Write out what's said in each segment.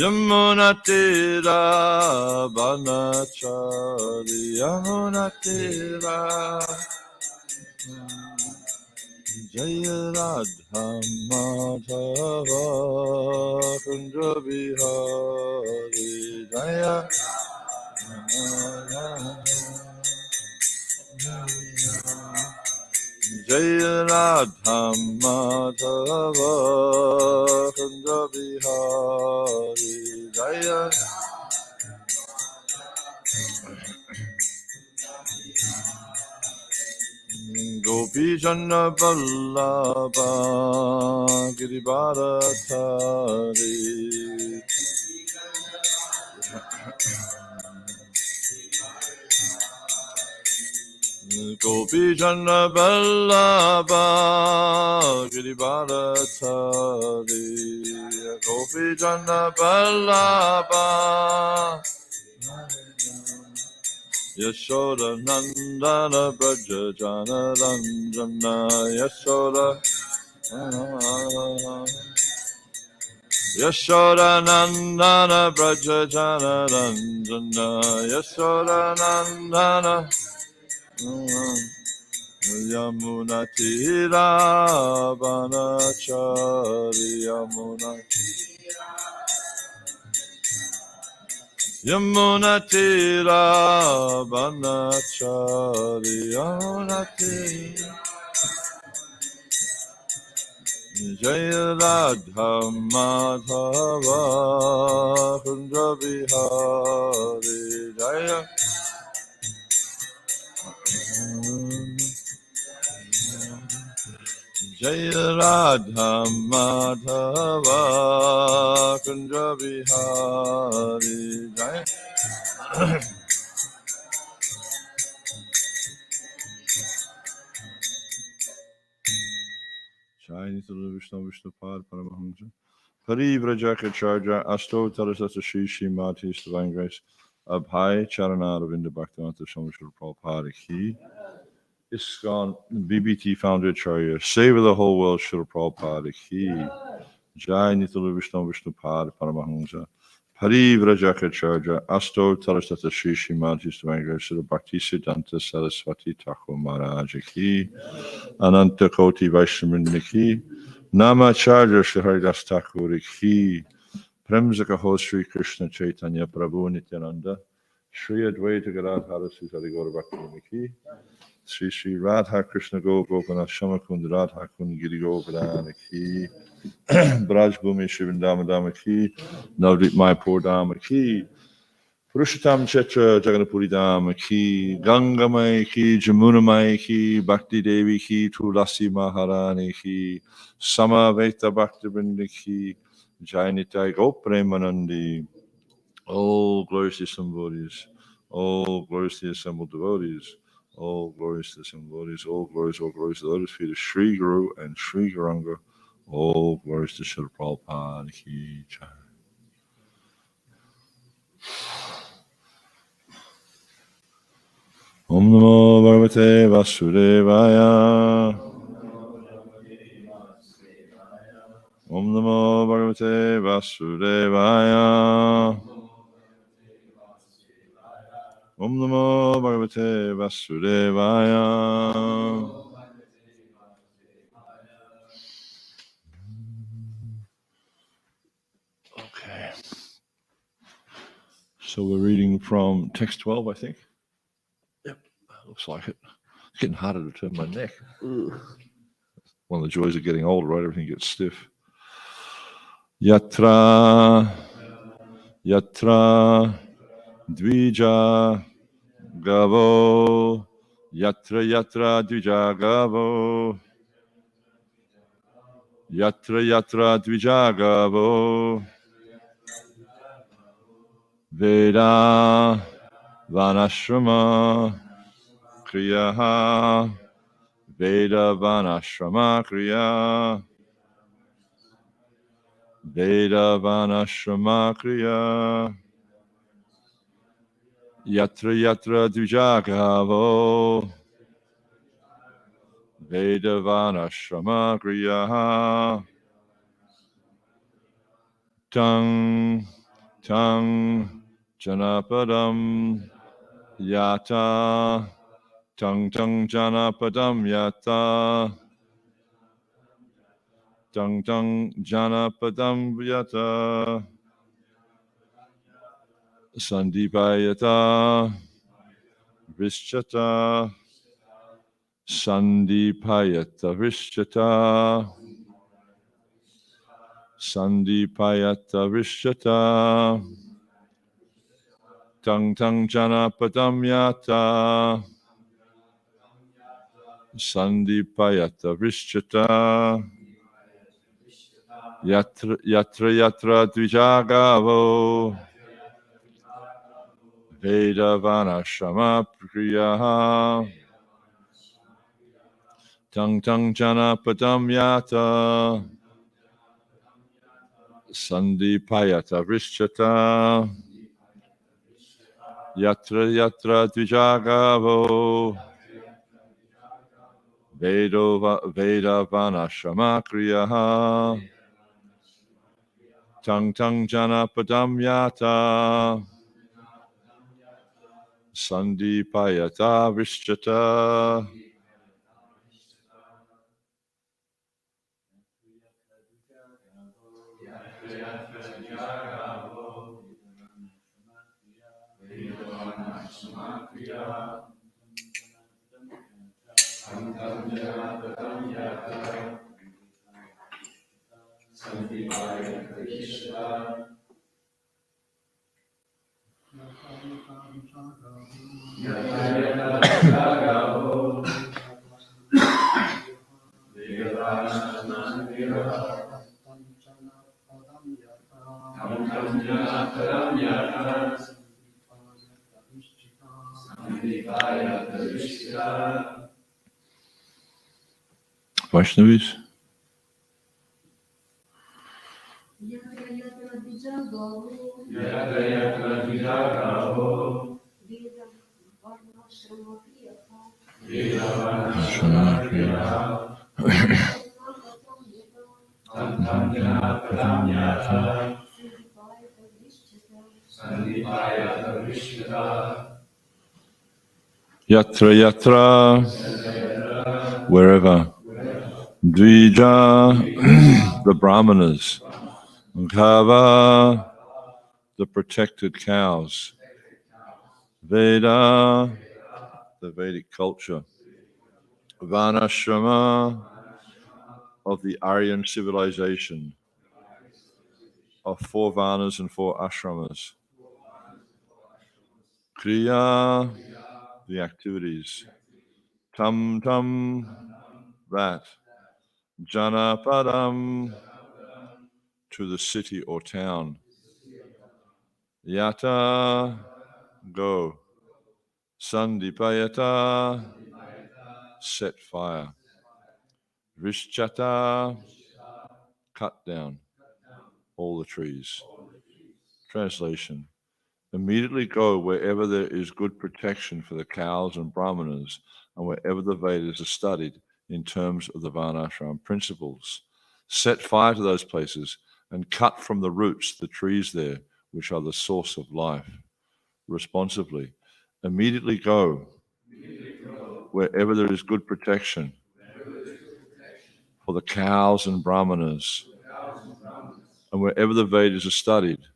Yamunatira Banachari Yamunatira Jaya Radha Madhava Kundra Bihari Jaya Jaya Radha Madhava Kundra Bihari Jaya Gopi Jana Vallabha Giribharatari Gopi Jana Vallabha Giribharatari Gopi Jana Vallabha Yashoda Nandana Braja Jana Ranjana Yashoda Yashoda Nandana Braja Jana Ranjana Yashoda Nandana Yamuna Tira Banachari Yamuna Yamuna Tira Banachari Yamuna Tira Jaya Radha Madhava Kundra Bihari Jaya Jaya Radha Madhava Kundra Bihari Jaya Chinese Vishnu Vishnu Pad Paramahamsa Hari Vrajaka Charja Asto Tarasata Shri Shri Mati Divine Grace Abhai Charana Ravinda Bhaktivinoda Swami Srila Prabhupada Ki ISKCON BBT Founder Acharya Save the Whole World Srila Prabhupada Ki Jai Nitya Vishnu Vishnu Pad Paramahamsa Hari Vrajaka Charja Asto Tarasata Shri Shri Mati Divine Grace Srila Bhakti Siddhanta Saraswati Thakur Maharaj Ki Ananta Koti Vaishnavinda Ki Namacharya Shri Haridas Thakur Ki Premzaka Ho Sri Krishna Chaitanya Prabhu Nityananda Shri Advaita Gadadhara Sri Gaura Bhakti Ki Sri Sri Radha Krishna Gopana Shamakund Radha Kund Giri Govardhana Ki Braj Bhumi Shri Vrindavan Ki Navdip Mayapur Dhama Ki Purushottam Chetra Jagannathpuri Dhama Ki Ganga Mai Ki Jamuna Mai Ki Bhakti Devi Ki Tulasi Maharani Ki Samaveta Bhakti Vrinda Ki Jai Nitai Gopremanandi. Oh, glorious to some devotees. Oh, glorious to the assembled devotees. Oh, glorious to the assembled devotees. Oh, glorious to the lotus feet of Sri Guru and Sri Gauranga. Oh, glorious to Srila Prabhupada Ki Jai. Om Namo Bhagavate Vasudevaya. Om Namo Bhagavate Vasudevaya. Om Namo Bhagavate Vasudevaya. Okay. So we're reading from text 12, I think. Yep, looks like it. It's getting harder to turn my neck. Ugh. One of the joys of getting older, right? Everything gets stiff. Yatra Dvija Gavo. Yatra Dvija Gavo. Yatra Dvija Gavo. Veda Vanashrama Kriya. Veda Vanashrama Kriya. Veda Vanashrama Kriya. Yatra Dvijagavo. Veda Vanashrama Kriya. Tang Tang Janapadam Yata Tang Tang Janapadam Yata Tang Tang Janapadam Yata Sandipayata Vishyata Sandipayata Vishyata Sandipayata Vishyata Tang Tang Janapadam Yata Sandipayata Vishyata Yatra Yatra Dvijagavo Vedavanashrama Priyaha Tang Tang Janapadam Yata Sandipayata Vishyata Yatra Yatra Dvijagavo Vedavanashrama Kriyaha Tang Tang Janapadam Yata Sandipayata Vishyata Vaishnavis. Yatra yatra, wherever. Dvija, the brahmanas. Kava, the protected cows. Veda, the Vedic culture. Varnashrama, of the Aryan civilization, of 4 Varnas and 4 ashramas. Kriya, the activities. Tam tam, that. Janapadam, to the city or town. Yata, go. Sandipayata, set fire. Vishchata, cut down all the trees. Translation. Immediately go wherever there is good protection for the cows and brahmanas, and wherever the Vedas are studied in terms of the Varnashram principles. Set fire to those places and cut from the roots the trees there, which are the source of life. Responsively, immediately go wherever there is good protection for the cows and brahmanas, and wherever the Vedas are studied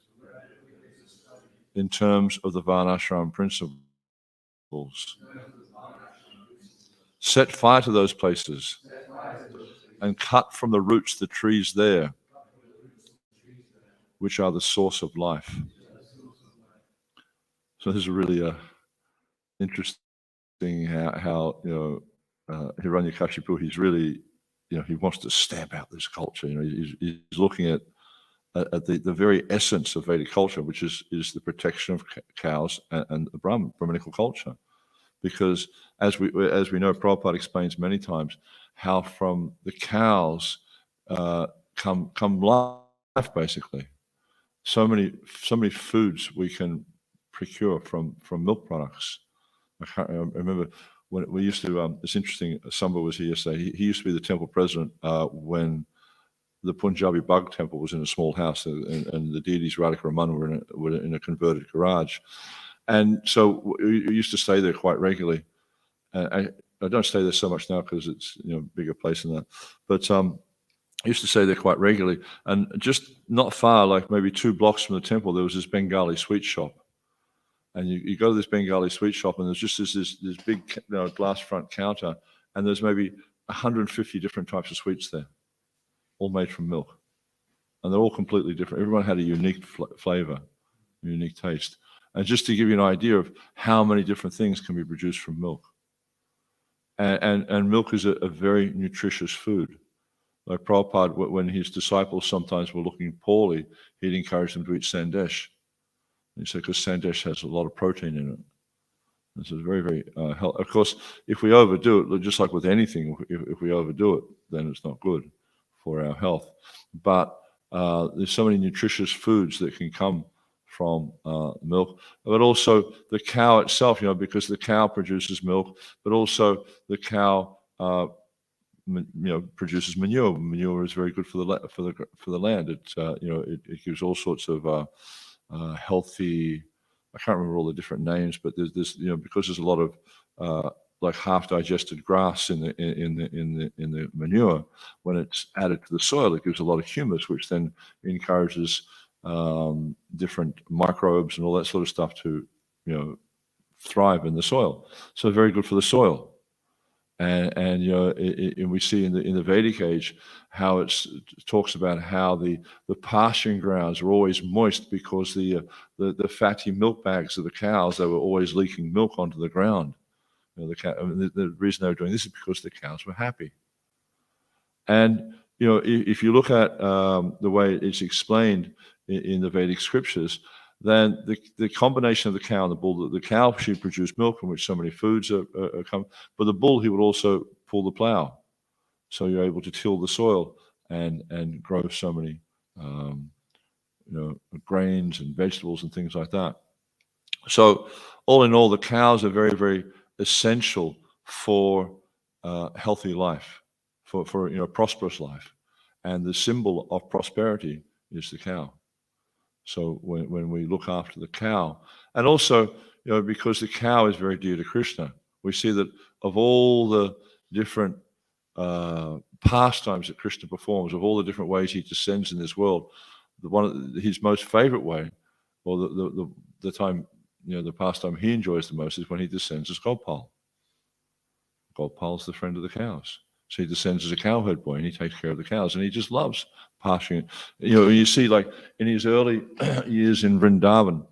in terms of the Varnashram principles. Set fire to those places and cut from the roots the trees there, which are the source of life. So this is really interesting how Hiranyakashipu, he's really, he wants to stamp out this culture. He's looking at the very essence of Vedic culture, which is the protection of cows and the Brahminical culture. Because as we know, Prabhupada explains many times how from the cows come life, basically. So many foods we can procure from milk products. I remember when we used to. It's interesting. Samba was here yesterday. He used to be the temple president when the Punjabi Bug temple was in a small house, and the deities Radhika Raman were in a converted garage. And so we used to stay there quite regularly. I don't stay there so much now because it's a bigger place than that. But I used to stay there quite regularly. And just not far, like maybe 2 blocks from the temple, there was this Bengali sweet shop. And you go to this Bengali sweet shop, and there's just this big glass front counter, and there's maybe 150 different types of sweets there, all made from milk. And they're all completely different. Everyone had a unique flavor, unique taste. And just to give you an idea of how many different things can be produced from milk. And milk is a very nutritious food. Like Prabhupada, when his disciples sometimes were looking poorly, he'd encourage them to eat sandesh. He said, because sandesh has a lot of protein in it. This is very, very healthy. Of course, if we overdo it, just like with anything, if we overdo it, then it's not good for our health. But there's so many nutritious foods that can come from milk, but also the cow itself, because the cow produces milk, but also the cow, produces manure. Manure is very good for the land. It gives all sorts of healthy. I can't remember all the different names, but there's because there's a lot of like half digested grass in the manure. When it's added to the soil, it gives a lot of humus, which then encourages different microbes and all that sort of stuff to thrive in the soil. So very good for the soil. And we see in the Vedic age how it talks about how the pasturing grounds are always moist because the fatty milk bags of the cows, they were always leaking milk onto the ground. The reason they were doing this is because the cows were happy. And if you look at the way it's explained in the Vedic scriptures, then the combination of the cow and the bull, the cow, she produced milk from which so many foods are come, but the bull, he would also pull the plow. So you're able to till the soil and grow so many grains and vegetables and things like that. So all in all, the cows are very, very essential for healthy life, for prosperous life. And the symbol of prosperity is the cow. So when we look after the cow, and also because the cow is very dear to Krishna, we see that of all the different pastimes that Krishna performs, of all the different ways he descends in this world, his most favorite way, or the time the pastime he enjoys the most, is when he descends as Gopal. Gopal's the friend of the cows. So he descends as a cowherd boy, and he takes care of the cows, and he just loves pasturing. You see, like in his early years in Vrindavan,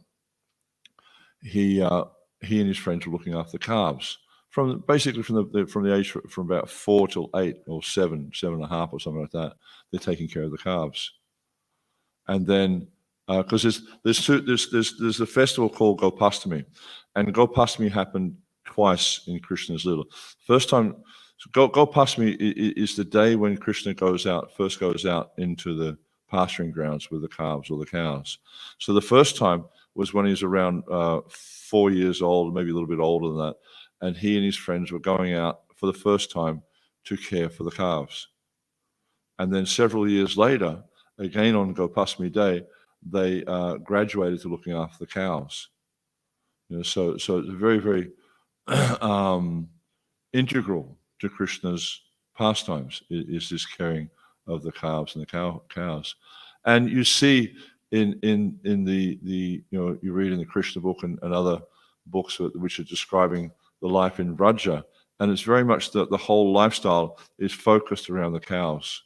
he and his friends were looking after the calves from the age from about 4 till 8 or 7 and a half or something like that. They're taking care of the calves, and then because there's a festival called Gopastami, and Gopastami happened twice in Krishna's Lila. First time. So Gopastami is the day when Krishna first goes out into the pasturing grounds with the calves or the cows. So the first time was when he was around 4 years old, maybe a little bit older than that, and he and his friends were going out for the first time to care for the calves. And then several years later, again on Gopastami Day, they graduated to looking after the cows. So it's very, very integral to Krishna's pastimes is this caring of the calves and the cows. And you see in the you read in the Krishna book and other books which are describing the life in Vraja, and it's very much the whole lifestyle is focused around the cows,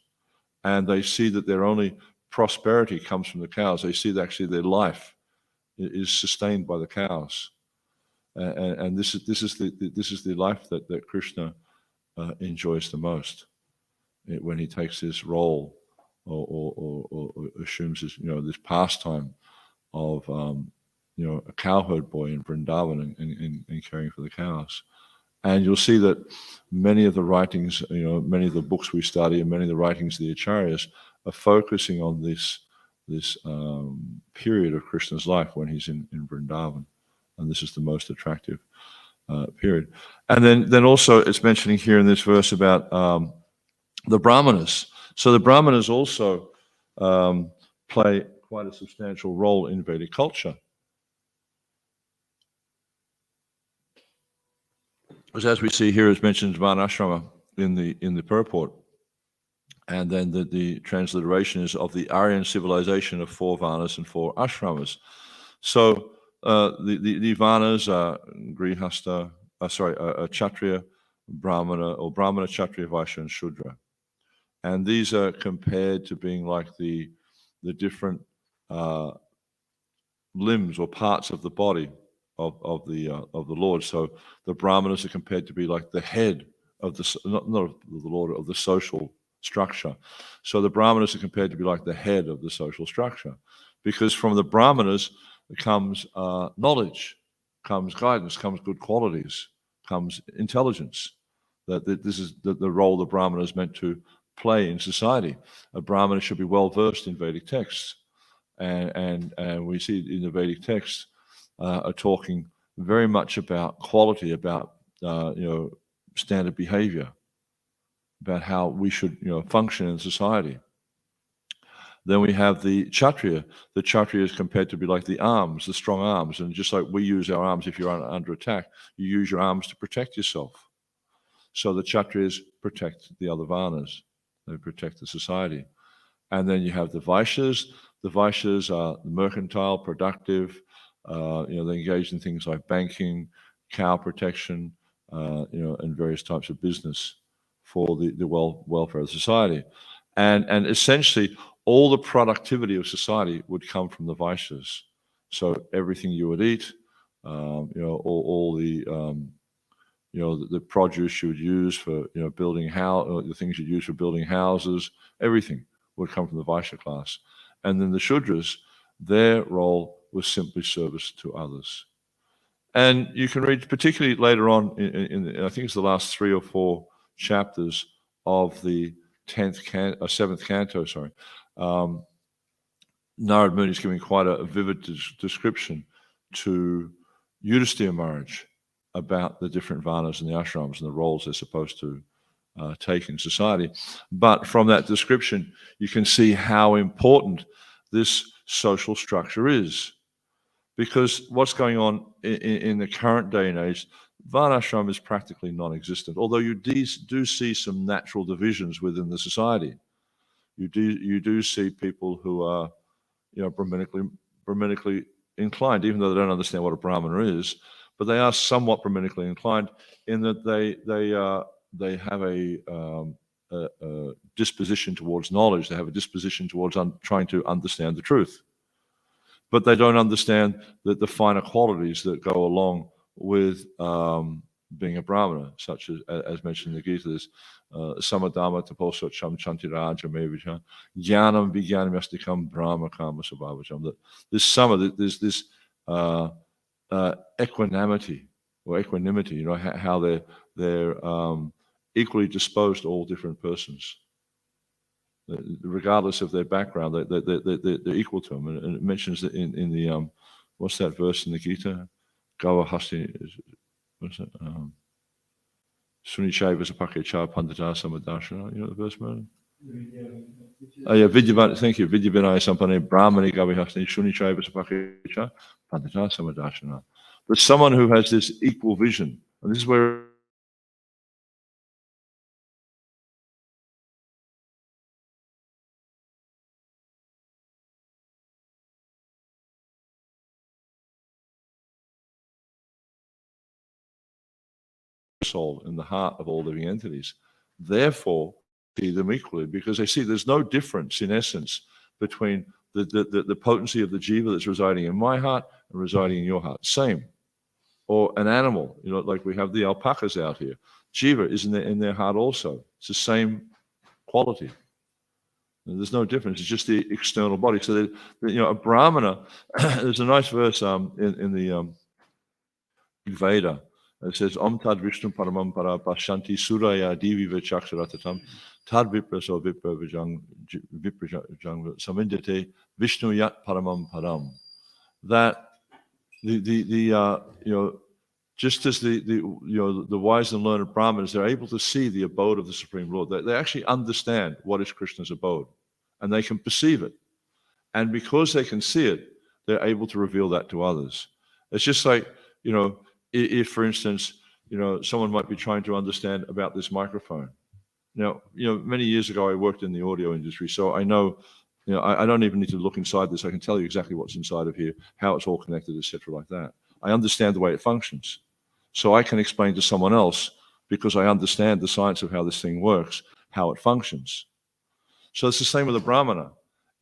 and they see that their only prosperity comes from the cows. They see that actually their life is sustained by the cows, and this is the life that Krishna enjoys the most when he takes this role or assumes this this pastime of a cowherd boy in Vrindavan and caring for the cows. And you'll see that many of the writings, many of the books we study and many of the writings of the acharyas are focusing on this period of Krishna's life when he's in Vrindavan, and this is the most attractive period. And then also it's mentioning here in this verse about the brahmanas. So the Brahmanas also play quite a substantial role in Vedic culture. As we see here, as mentioned, Varnashrama in the purport, and then the transliteration is of the Aryan civilization of 4 Varnas and 4 ashramas. So the Varnas are Grihastha, Kshatriya, Brahmana, or Brahmana, Kshatriya, Vaishya, and Shudra. And these are compared to being like the different limbs or parts of the body of the Lord. So the Brahmanas are compared to be like the head of not of the Lord, of the social structure. So the Brahmanas are compared to be like the head of the social structure, because from the Brahmanas comes knowledge, comes guidance, comes good qualities, comes intelligence. That this is the role the Brahmana is meant to play in society. A Brahmana should be well versed in Vedic texts. And we see in the Vedic texts are talking very much about quality, about standard behavior, about how we should function in society. Then we have the Kshatriya. The Kshatriya is compared to be like the arms, the strong arms, and just like we use our arms if you're under attack, you use your arms to protect yourself. So the Kshatriyas protect the other Varnas; they protect the society. And then you have the Vaishyas. The Vaishyas are mercantile, productive. They engage in things like banking, cow protection, and various types of business for the welfare of society. And essentially, all the productivity of society would come from the Vaishyas. So everything you would eat, all the produce you would use for building the things you'd use for building houses, everything would come from the Vaishya class. And then the Shudras, their role was simply service to others. And you can read, particularly later on, in I think it's the last 3 or 4 chapters of the 7th canto, Narad Muni is giving quite a vivid description to Yudhisthira Maharaj about the different Varnas and the ashrams and the roles they're supposed to take in society. But from that description, you can see how important this social structure is. Because what's going on in the current day and age, Varnashram is practically non-existent, although you do see some natural divisions within the society. You do see people who are Brahmanically inclined, even though they don't understand what a Brahmana is, but they are somewhat Brahmanically inclined in that they have a disposition towards knowledge. They have a disposition towards trying to understand the truth. But they don't understand the finer qualities that go along with being a Brahmana, such as mentioned in the Gita, there's samadhamma taposacham chantiraja mevicha jnanam vijnanam yastikam brahma kama sabhavacham. That there's this equanimity or equanimity, how they're equally disposed to all different persons. Regardless of their background, they're equal to them. And it mentions that in the, what's that verse in the Gita? Gava hasti, what's that? Sunichaiva sapakecha pandita samadashana. You know the verse, man? Oh, yeah, thank you. Vidyavinaya sampane brahmani gavi hasti, sunichaiva sapakecha pandita samadashana. But someone who has this equal vision, and this is where soul in the heart of all living entities. Therefore, see them equally, because they see there's no difference in essence between the potency of the jiva that's residing in my heart and residing in your heart. Same. Or an animal, like we have the alpacas out here. Jiva is in their heart also. It's the same quality. And there's no difference. It's just the external body. So a Brahmana, there's a nice verse in the Veda. It says, Om tad Vishnu paramam para pashanti suraya divi vechaksharatam tad vipraso viprajang samindate Vishnu yat paramam param. That the Just as the wise and learned Brahmanas, they're able to see the abode of the Supreme Lord. They actually understand what is Krishna's abode, and they can perceive it. And because they can see it, they're able to reveal that to others. It's just like, if, for instance, someone might be trying to understand about this microphone. Now, many years ago, I worked in the audio industry, so I know, I don't even need to look inside this. I can tell you exactly what's inside of here, how it's all connected, etc., like that. I understand the way it functions. So I can explain to someone else, because I understand the science of how this thing works, how it functions. So it's the same with the Brahmana,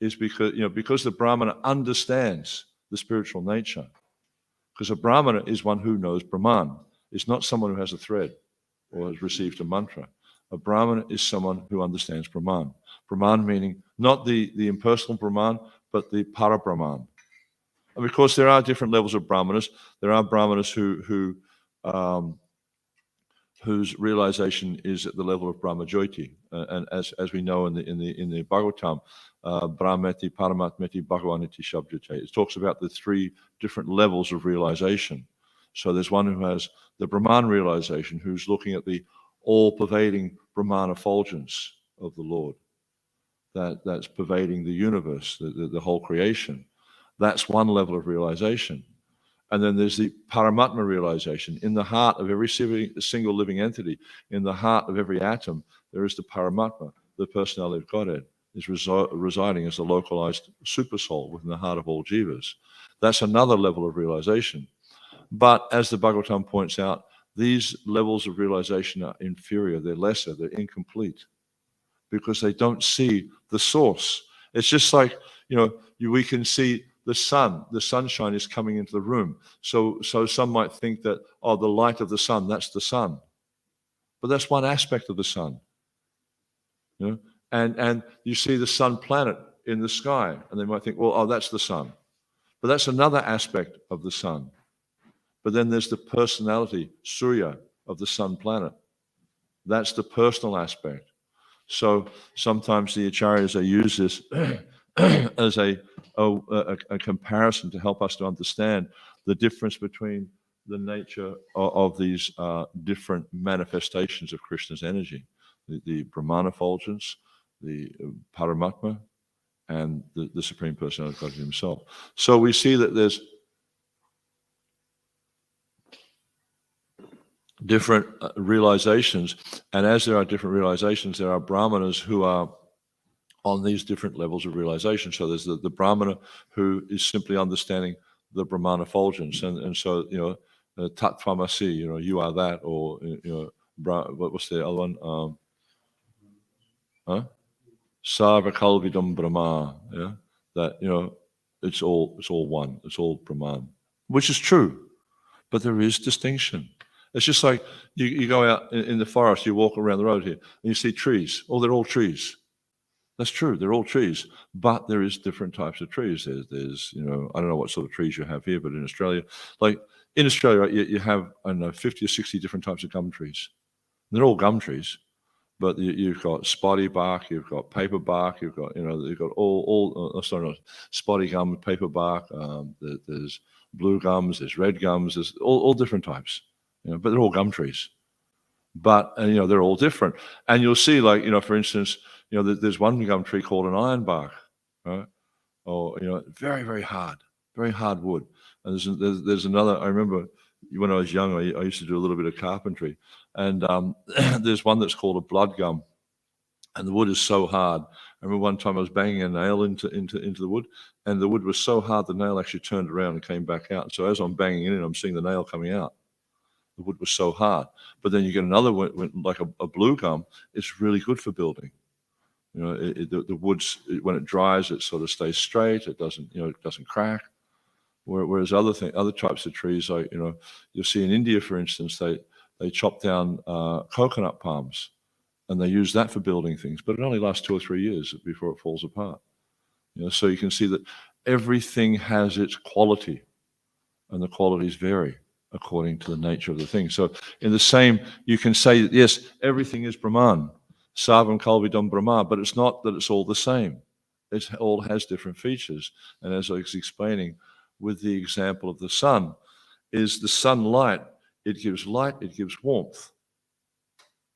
is because the Brahmana understands the spiritual nature. Because a Brahmana is one who knows Brahman. It's not someone who has a thread or has received a mantra. A Brahmana is someone who understands Brahman. Brahman meaning not the impersonal Brahman, but the para Brahman. And because there are different levels of Brahmanas, there are Brahmanas whose realization is at the level of Brahma Jyoti. And as we know in the Bhagavatam, Brahmeti, Paramatmeti, Bhagavaniti, Shabdate. It talks about the three different levels of realization. So there's one who has the Brahman realization, who's looking at the all-pervading Brahman effulgence of the Lord. That's pervading the universe, the whole creation. That's one level of realization. And then there's the Paramatma realization. In the heart of every single living entity, in the heart of every atom, there is the Paramatma, the personality of Godhead, is residing as a localized supersoul within the heart of all jivas. That's another level of realization. But as the Bhagavatam points out, these levels of realization are inferior, they're lesser, they're incomplete, because they don't see the source. It's just like, we can see the sun, the sunshine is coming into the room. So some might think that, the light of the sun, that's the sun. But that's one aspect of the sun. And you see the sun planet in the sky, and they might think, that's the sun. But that's another aspect of the sun. But then there's the personality, Surya, of the sun planet. That's the personal aspect. So sometimes the acharyas, they use this as a comparison to help us to understand the difference between the nature of these different manifestations of Krishna's energy, the Brahman effulgence, the Paramatma, and the Supreme Personality of God himself. So we see that there's different realizations, and as there are different realizations, there are Brahmanas who are on these different levels of realization. So there's the Brahmana who is simply understanding the Brahman effulgence, and so Tat Tvamasi, you are that, or what's the other one? Sarva Kalvidam Brahma, that it's all one, it's all Brahman, which is true, but there is distinction. It's just like you go out in the forest, you walk around the road here, and you see trees. They're all trees. That's true, they're all trees, but there is different types of trees. There's I don't know what sort of trees you have here, but in Australia, you have, 50 or 60 different types of gum trees. They're all gum trees, but you've got spotty bark, you've got paper bark, you've got spotty gum, paper bark. There's blue gums, there's red gums, there's all different types. But they're all gum trees. But they're all different, and you'll see, for instance, there's one gum tree called an ironbark, right? Or very, very hard wood. And there's another. I remember when I was young, I used to do a little bit of carpentry, and there's one that's called a blood gum, and the wood is so hard. I remember one time I was banging a nail into the wood, and the wood was so hard the nail actually turned around and came back out. So as I'm banging in it, I'm seeing the nail coming out. The wood was so hard. But then you get another one, like a blue gum. It's really good for building. The woods, when it dries, it sort of stays straight. It doesn't crack. Whereas other types of trees, like you'll see in India, for instance, they chop down coconut palms, and they use that for building things. But it only lasts 2 or 3 years before it falls apart. So you can see that everything has its quality, and the qualities vary according to the nature of the thing. So in the same, you can say that, yes, everything is Brahman, Sarvam Kalvidam Brahma, but it's not that it's all the same. It all has different features. And as I was explaining with the example of the sun, is the sunlight it gives light, it gives warmth.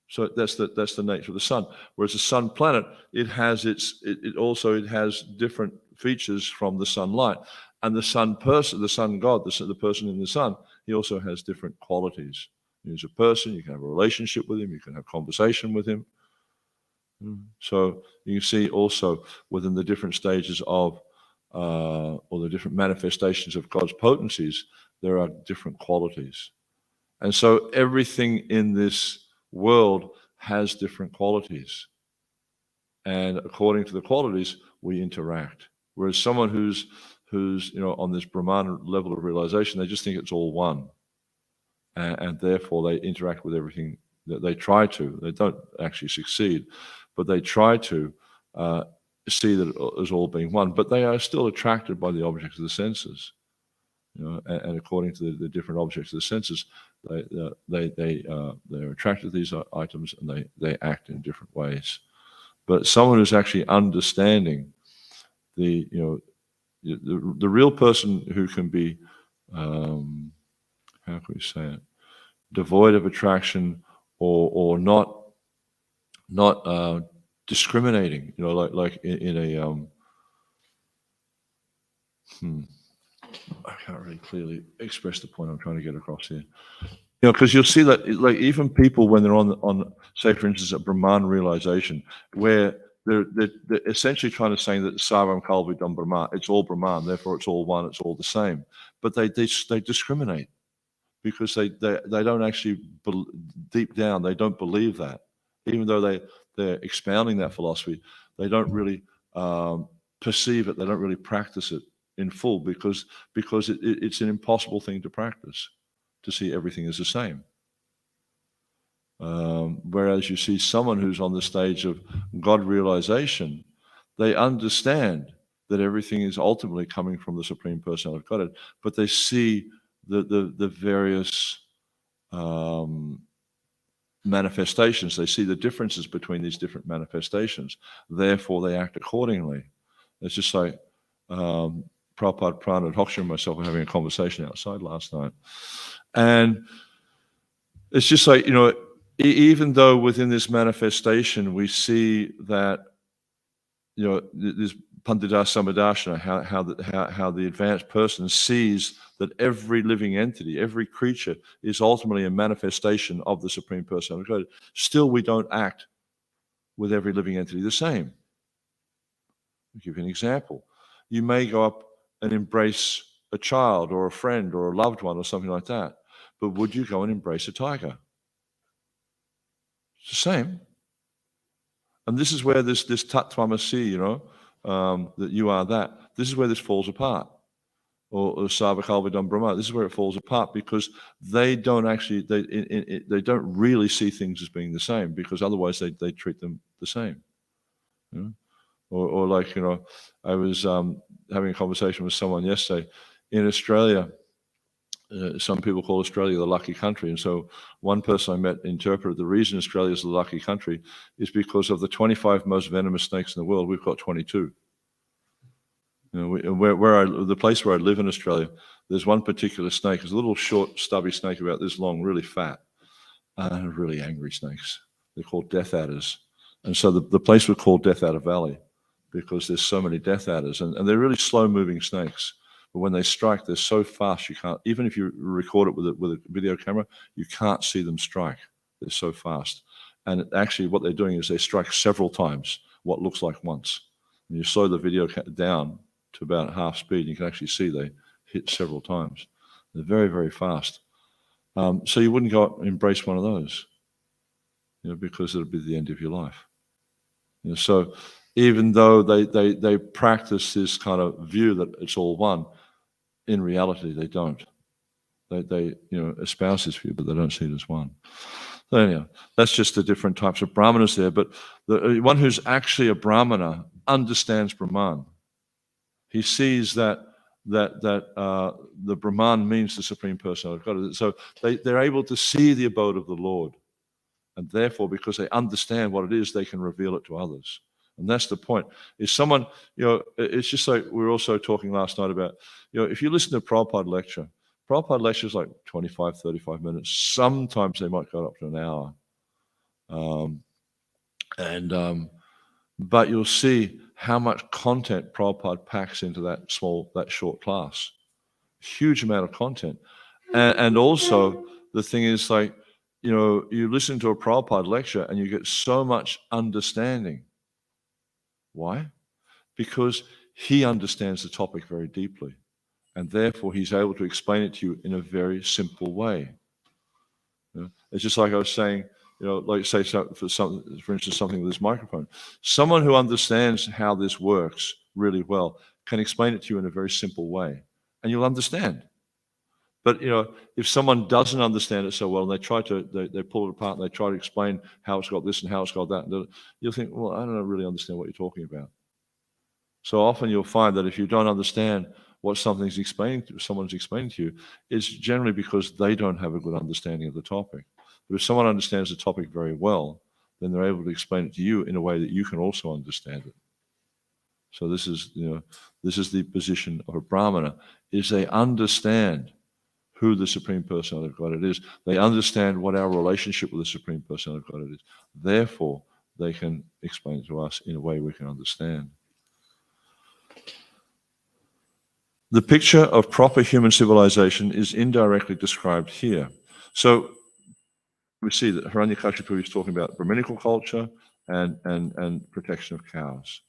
So that's the nature of the sun. Whereas the sun planet, it has it has different features from the sunlight. And the sun person, the sun god, the person in the sun, he also has different qualities. He's a person, you can have a relationship with him, you can have conversation with him. So you see also within the different stages of, or the different manifestations of God's potencies, there are different qualities. And so everything in this world has different qualities. And according to the qualities, we interact. Whereas someone who's on this Brahman level of realization, they just think it's all one. And therefore they interact with everything that they try to. They don't actually succeed, but they try to see that it as all being one. But they are still attracted by the objects of the senses. And according to the different objects of the senses, they're attracted to these items, and they act in different ways. But someone who's actually understanding the real person who can be, how can we say it, devoid of attraction or not discriminating, like in a I can't really clearly express the point I'm trying to get across here. Because you'll see that, like, even people when they're on say, for instance, a Brahman realization, where they're essentially trying to say that Sarvam Kalvidam Brahma, it's all Brahman, therefore it's all one, it's all the same. But they discriminate because they don't actually, deep down, they don't believe that. Even though they're expounding that philosophy, they don't really perceive it, they don't really practice it in full because it's an impossible thing to practice, to see everything as the same. Whereas you see someone who's on the stage of God realization, they understand that everything is ultimately coming from the Supreme Personality of Godhead, but they see the various manifestations. They see the differences between these different manifestations. Therefore, they act accordingly. It's just like Prabhupada, Prana, Hoksha, and myself were having a conversation outside last night. And it's just like, even though within this manifestation we see that, this Pandita Samadashana, how the advanced person sees that every living entity, every creature is ultimately a manifestation of the Supreme Personality of God. Still, we don't act with every living entity the same. I'll give you an example. You may go up and embrace a child or a friend or a loved one or something like that, but would you go and embrace a tiger? It's the same. And this is where this tattvamasi, that you are that, this is where this falls apart. Or Sarvakalvidam Brahma, this is where it falls apart, because they don't actually, they don't really see things as being the same, because otherwise they treat them the same. Or like, I was having a conversation with someone yesterday. In Australia, some people call Australia the lucky country. And so one person I met interpreted the reason Australia is the lucky country is because of the 25 most venomous snakes in the world, we've got 22. The place where I live in Australia, there's one particular snake. It's a little short, stubby snake about this long, really fat, and really angry snakes. They're called death adders. And so the place we call Death Adder Valley, because there's so many death adders, and they're really slow-moving snakes. But when they strike, they're so fast you can't, even if you record it with a video camera, you can't see them strike. They're so fast. And actually what they're doing is they strike several times, what looks like once. And you slow the video down to about half speed, you can actually see they hit several times. They're very, very fast. So you wouldn't go out and embrace one of those, because it'll be the end of your life. So even though they practice this kind of view that it's all one, in reality they don't. They espouse this view, but they don't see it as one. So anyhow, that's just the different types of brahmanas there. But the one who's actually a brahmana understands Brahman. He sees that the Brahman means the Supreme Personality of God. So they're able to see the abode of the Lord. And therefore, because they understand what it is, they can reveal it to others. And that's the point. Is someone, it's just like we were also talking last night about, if you listen to a Prabhupada lecture, Prabhupada lectures like 25, 35 minutes. Sometimes they might go up to an hour. But you'll see how much content Prabhupada packs into that short class. Huge amount of content. And also, the thing is, like, you listen to a Prabhupada lecture and you get so much understanding. Why? Because he understands the topic very deeply. And therefore, he's able to explain it to you in a very simple way. It's just like I was saying, like say for instance, something with this microphone. Someone who understands how this works really well can explain it to you in a very simple way, and you'll understand. But if someone doesn't understand it so well, and they pull it apart and they try to explain how it's got this and how it's got that, you'll think, well, I don't really understand what you're talking about. So often you'll find that if you don't understand what someone's explaining to you, it's generally because they don't have a good understanding of the topic. But if someone understands the topic very well, then they're able to explain it to you in a way that you can also understand it. So this is the position of a Brahmana, is they understand who the Supreme Personality of Godhead is. They understand what our relationship with the Supreme Personality of Godhead is. Therefore, they can explain it to us in a way we can understand. The picture of proper human civilization is indirectly described here. So we see that Hiranyakashipu is talking about Brahminical culture and protection of cows.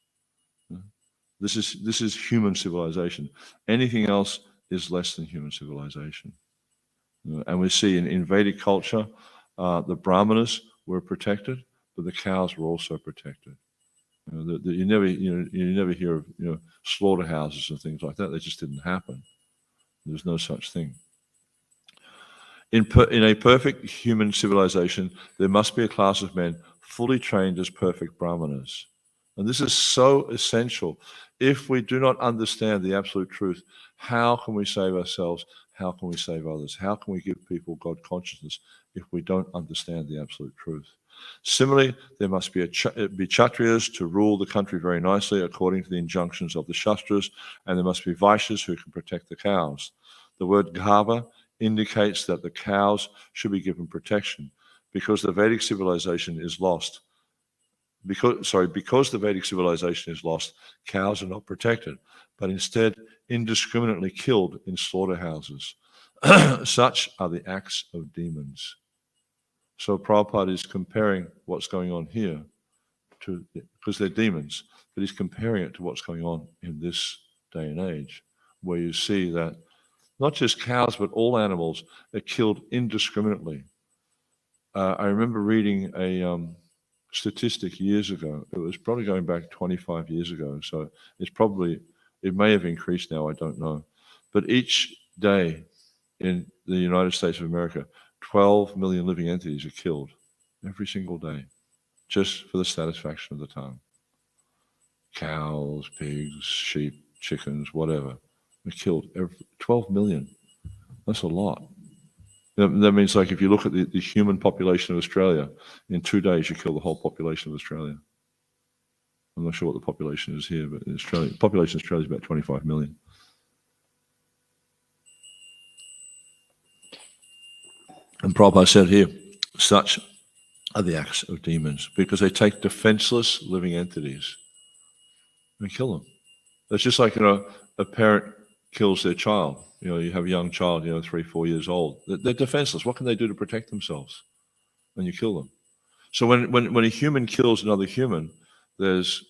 This is human civilization. Anything else is less than human civilization. And we see in Vedic culture, the Brahmanas were protected, but the cows were also protected. You never hear of slaughterhouses and things like that. They just didn't happen. There's no such thing. In a perfect human civilization, there must be a class of men fully trained as perfect Brahmanas. And this is so essential. If we do not understand the absolute truth, how can we save ourselves? How can we save others? How can we give people God consciousness if we don't understand the absolute truth? Similarly, there must be Kshatriyas to rule the country very nicely according to the injunctions of the Shastras, and there must be Vaishyas who can protect the cows. The word Gava indicates that the cows should be given protection because the Vedic civilization is lost. Because the Vedic civilization is lost, cows are not protected, but instead indiscriminately killed in slaughterhouses. Such are the acts of demons. So Prabhupada is comparing what's going on here because they're demons, but he's comparing it to what's going on in this day and age, where you see that not just cows, but all animals are killed indiscriminately. I remember reading a statistic years ago. It was probably going back 25 years ago, so it may have increased now, I don't know. But each day in the United States of America, 12 million living entities are killed every single day, just for the satisfaction of the tongue. Cows, pigs, sheep, chickens, whatever. They're killed 12 million. That's a lot. That means, like, if you look at the human population of Australia, in 2 days you kill the whole population of Australia. I'm not sure what the population is here, but in Australia, the population of Australia is about 25 million. And Prabhupada said here, such are the acts of demons, because they take defenseless living entities and kill them. It's just like, a parent kills their child. You have a young child, 3, 4 years old. They're defenseless. What can they do to protect themselves? And you kill them. So when a human kills another human, there's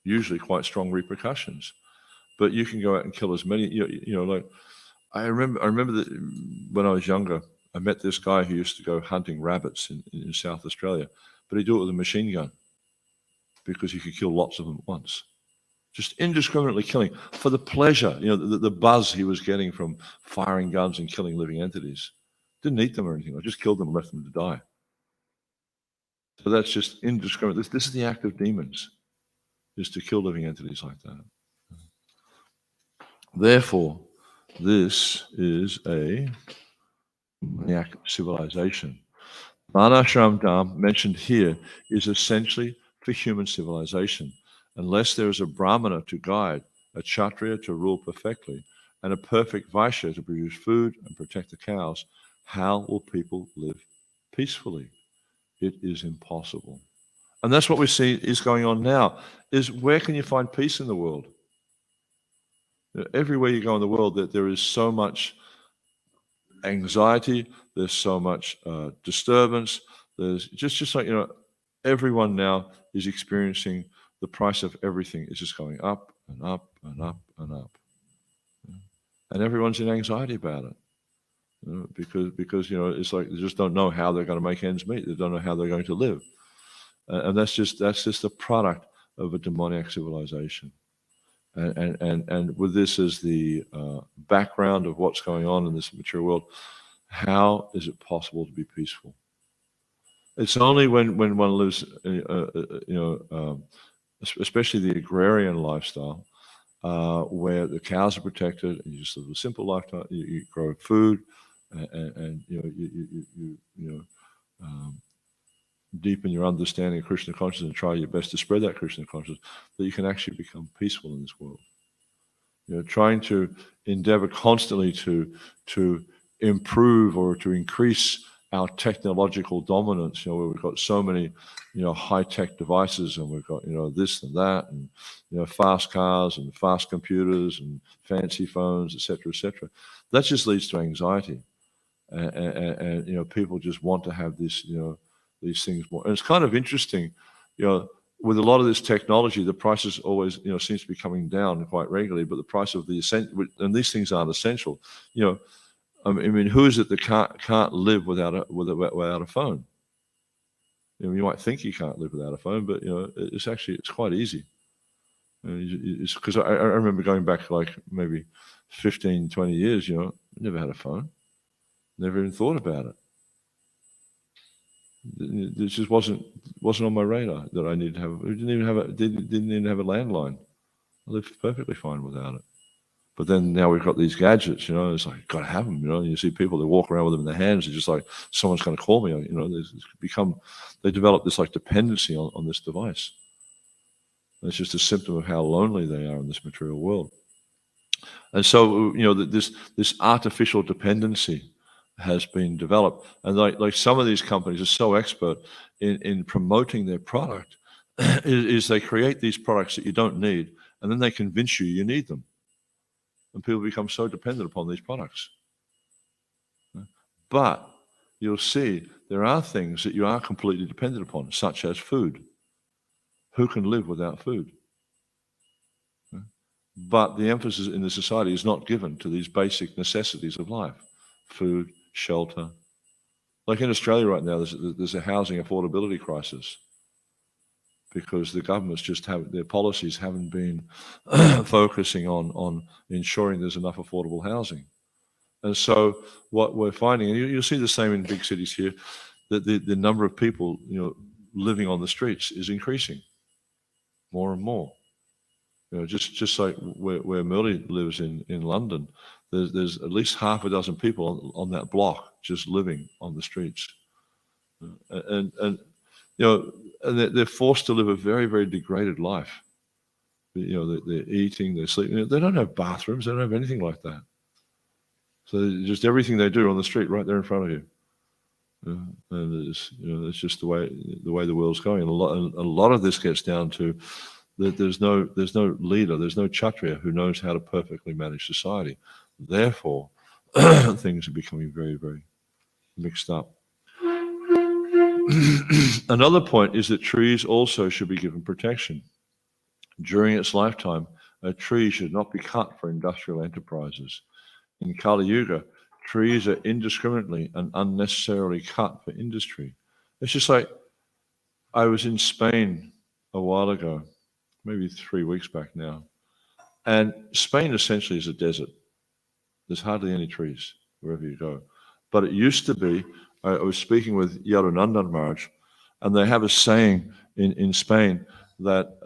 usually quite strong repercussions. But you can go out and kill as many. Like I remember that when I was younger, I met this guy who used to go hunting rabbits in South Australia, but he'd do it with a machine gun because he could kill lots of them at once. Just indiscriminately killing for the pleasure, the buzz he was getting from firing guns and killing living entities. Didn't eat them or anything. I just killed them and left them to die. So that's just indiscriminate. This is the act of demons, is to kill living entities like that. Therefore, this is a act of civilization. Varnashram Dham mentioned here is essentially for human civilization. Unless there is a Brahmana to guide, a Kshatriya to rule perfectly, and a perfect Vaishya to produce food and protect the cows, how will people live peacefully? It is impossible. And that's what we see is going on now, is where can you find peace in the world? Everywhere you go in the world, that there is so much anxiety, there's so much disturbance, there's just like, everyone now is experiencing the price of everything is just going up and up and up and up. And everyone's in anxiety about it. Because it's like they just don't know how they're going to make ends meet. They don't know how they're going to live. And that's just the product of a demoniac civilization. And with this as the background of what's going on in this material world, how is it possible to be peaceful? It's only when one lives, especially the agrarian lifestyle, where the cows are protected, and you just live a simple lifestyle. You grow food, and deepen your understanding of Krishna consciousness and try your best to spread that Krishna consciousness, that you can actually become peaceful in this world. Trying to endeavor constantly to improve or to increase our technological dominance, where we've got so many, high-tech devices, and we've got, this and that, and, fast cars and fast computers and fancy phones, etc. That just leads to anxiety. And people just want to have this, these things more. And it's kind of interesting, with a lot of this technology, the prices always, seems to be coming down quite regularly, but the price of the essential, and these things aren't essential, I mean, who is it that can't live without a phone? You might think you can't live without a phone, but it's quite easy. It's because I remember going back like maybe 15, 20 years, never had a phone, never even thought about it. It just wasn't on my radar that I needed to have. We didn't even have a landline. I lived perfectly fine without it. But then now we've got these gadgets, it's like, got to have them, and you see people that walk around with them in their hands, it's just like, someone's going to call me, they develop this like dependency on this device. And it's just a symptom of how lonely they are in this material world. And so, this artificial dependency has been developed. And like some of these companies are so expert in promoting their product, is they create these products that you don't need, and then they convince you need them. And people become so dependent upon these products. But you'll see there are things that you are completely dependent upon, such as food. Who can live without food? But the emphasis in the society is not given to these basic necessities of life: food, shelter. Like in Australia right now, there's a housing affordability crisis, because the governments their policies haven't been focusing on ensuring there's enough affordable housing. And so what we're finding, and you'll see the same in big cities here, that the number of people living on the streets is increasing more and more. Just like where Murli lives in London, there's at least half a dozen people on that block just living on the streets, and they're forced to live a very, very degraded life. They're eating, they're sleeping. They don't have bathrooms. They don't have anything like that. So just everything they do on the street, right there in front of you. And it's just the way the world's going. And a lot of this gets down to that there's no leader, there's no kshatriya who knows how to perfectly manage society. Therefore, things are becoming very, very mixed up. Another point is that trees also should be given protection. During its lifetime, a tree should not be cut for industrial enterprises. In Kali Yuga, trees are indiscriminately and unnecessarily cut for industry. It's just like, I was in Spain a while ago, maybe 3 weeks back now, and Spain essentially is a desert. There's hardly any trees wherever you go. But it used to be, I was speaking with Yadunandan Maharaj, and they have a saying in Spain that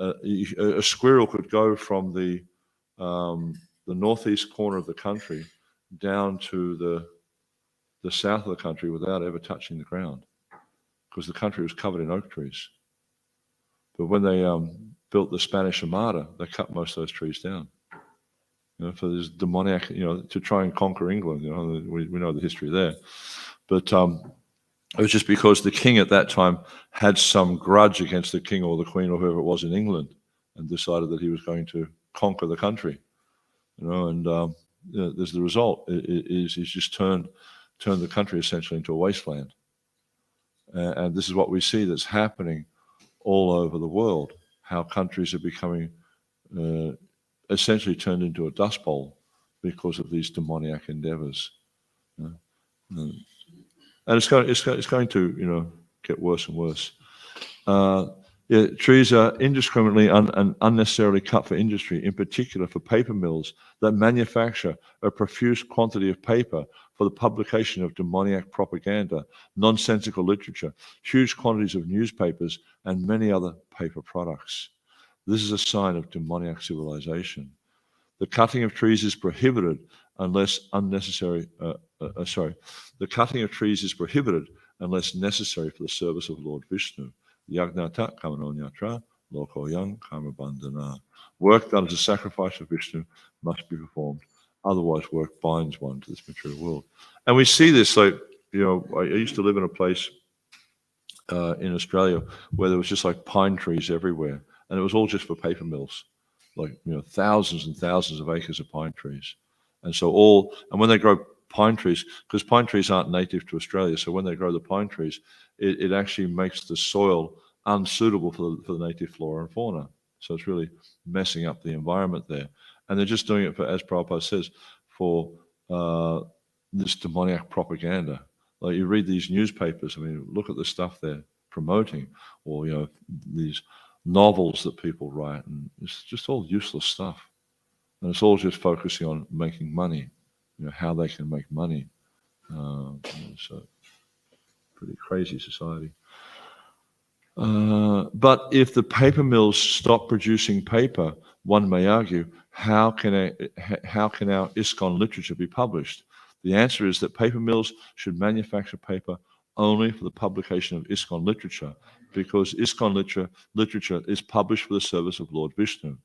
a squirrel could go from the northeast corner of the country down to the south of the country without ever touching the ground, because the country was covered in oak trees. But when they built the Spanish Armada, they cut most of those trees down. for this demoniac, to try and conquer England. We know the history there. But it was just because the king at that time had some grudge against the king or the queen or whoever it was in England, and decided that he was going to conquer the country. And there's the result. He's just turned the country essentially into a wasteland. And this is what we see that's happening all over the world, how countries are becoming essentially turned into a dust bowl because of these demoniac endeavors. And it's going to get worse and worse. Trees are indiscriminately and unnecessarily cut for industry, in particular for paper mills that manufacture a profuse quantity of paper for the publication of demoniac propaganda, nonsensical literature, huge quantities of newspapers, and many other paper products. This is a sign of demoniac civilization. The cutting of trees is prohibited unless unnecessary. The cutting of trees is prohibited unless necessary for the service of Lord Vishnu. Yagnata kamanonyatra loko yang kamabandhana. Work done as a sacrifice of Vishnu must be performed. Otherwise, work binds one to this material world. And we see this, I used to live in a place in Australia where there was just like pine trees everywhere, and it was all just for paper mills, thousands and thousands of acres of pine trees. And when they grow pine trees, because pine trees aren't native to Australia, so when they grow the pine trees, it actually makes the soil unsuitable for the native flora and fauna. So it's really messing up the environment there. And they're just doing it for, as Prabhupada says, for this demoniac propaganda. Like you read these newspapers, look at the stuff they're promoting, or these novels that people write, and it's just all useless stuff. And it's all just focusing on making money, how they can make money. It's a pretty crazy society. But if the paper mills stop producing paper, one may argue, how can our ISKCON literature be published? The answer is that paper mills should manufacture paper only for the publication of ISKCON literature, because ISKCON literature is published for the service of Lord Vishnu.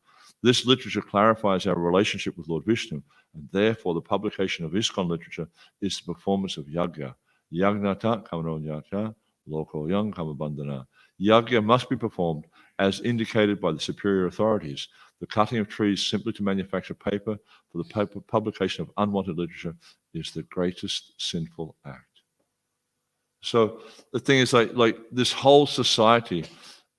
This literature clarifies our relationship with Lord Vishnu, and therefore the publication of ISKCON literature is the performance of yagya. Yagnata kamanonyata loko yang kamabandhana. Yagya must be performed as indicated by the superior authorities. The cutting of trees simply to manufacture paper for the publication of unwanted literature is the greatest sinful act. So the thing is, like this whole society,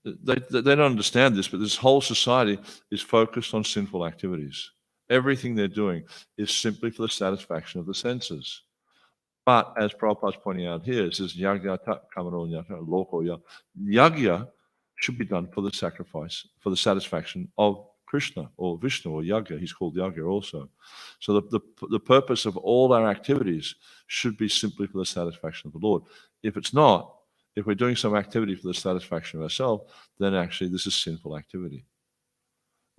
they don't understand this, but this whole society is focused on sinful activities. Everything they're doing is simply for the satisfaction of the senses. But as Prabhupada's pointing out here, it says yagya should be done for the sacrifice, for the satisfaction of Krishna or Vishnu or Yagya. He's called Yagya also. So the purpose of all our activities should be simply for the satisfaction of the Lord. If it's not, if we're doing some activity for the satisfaction of ourselves, then actually this is sinful activity.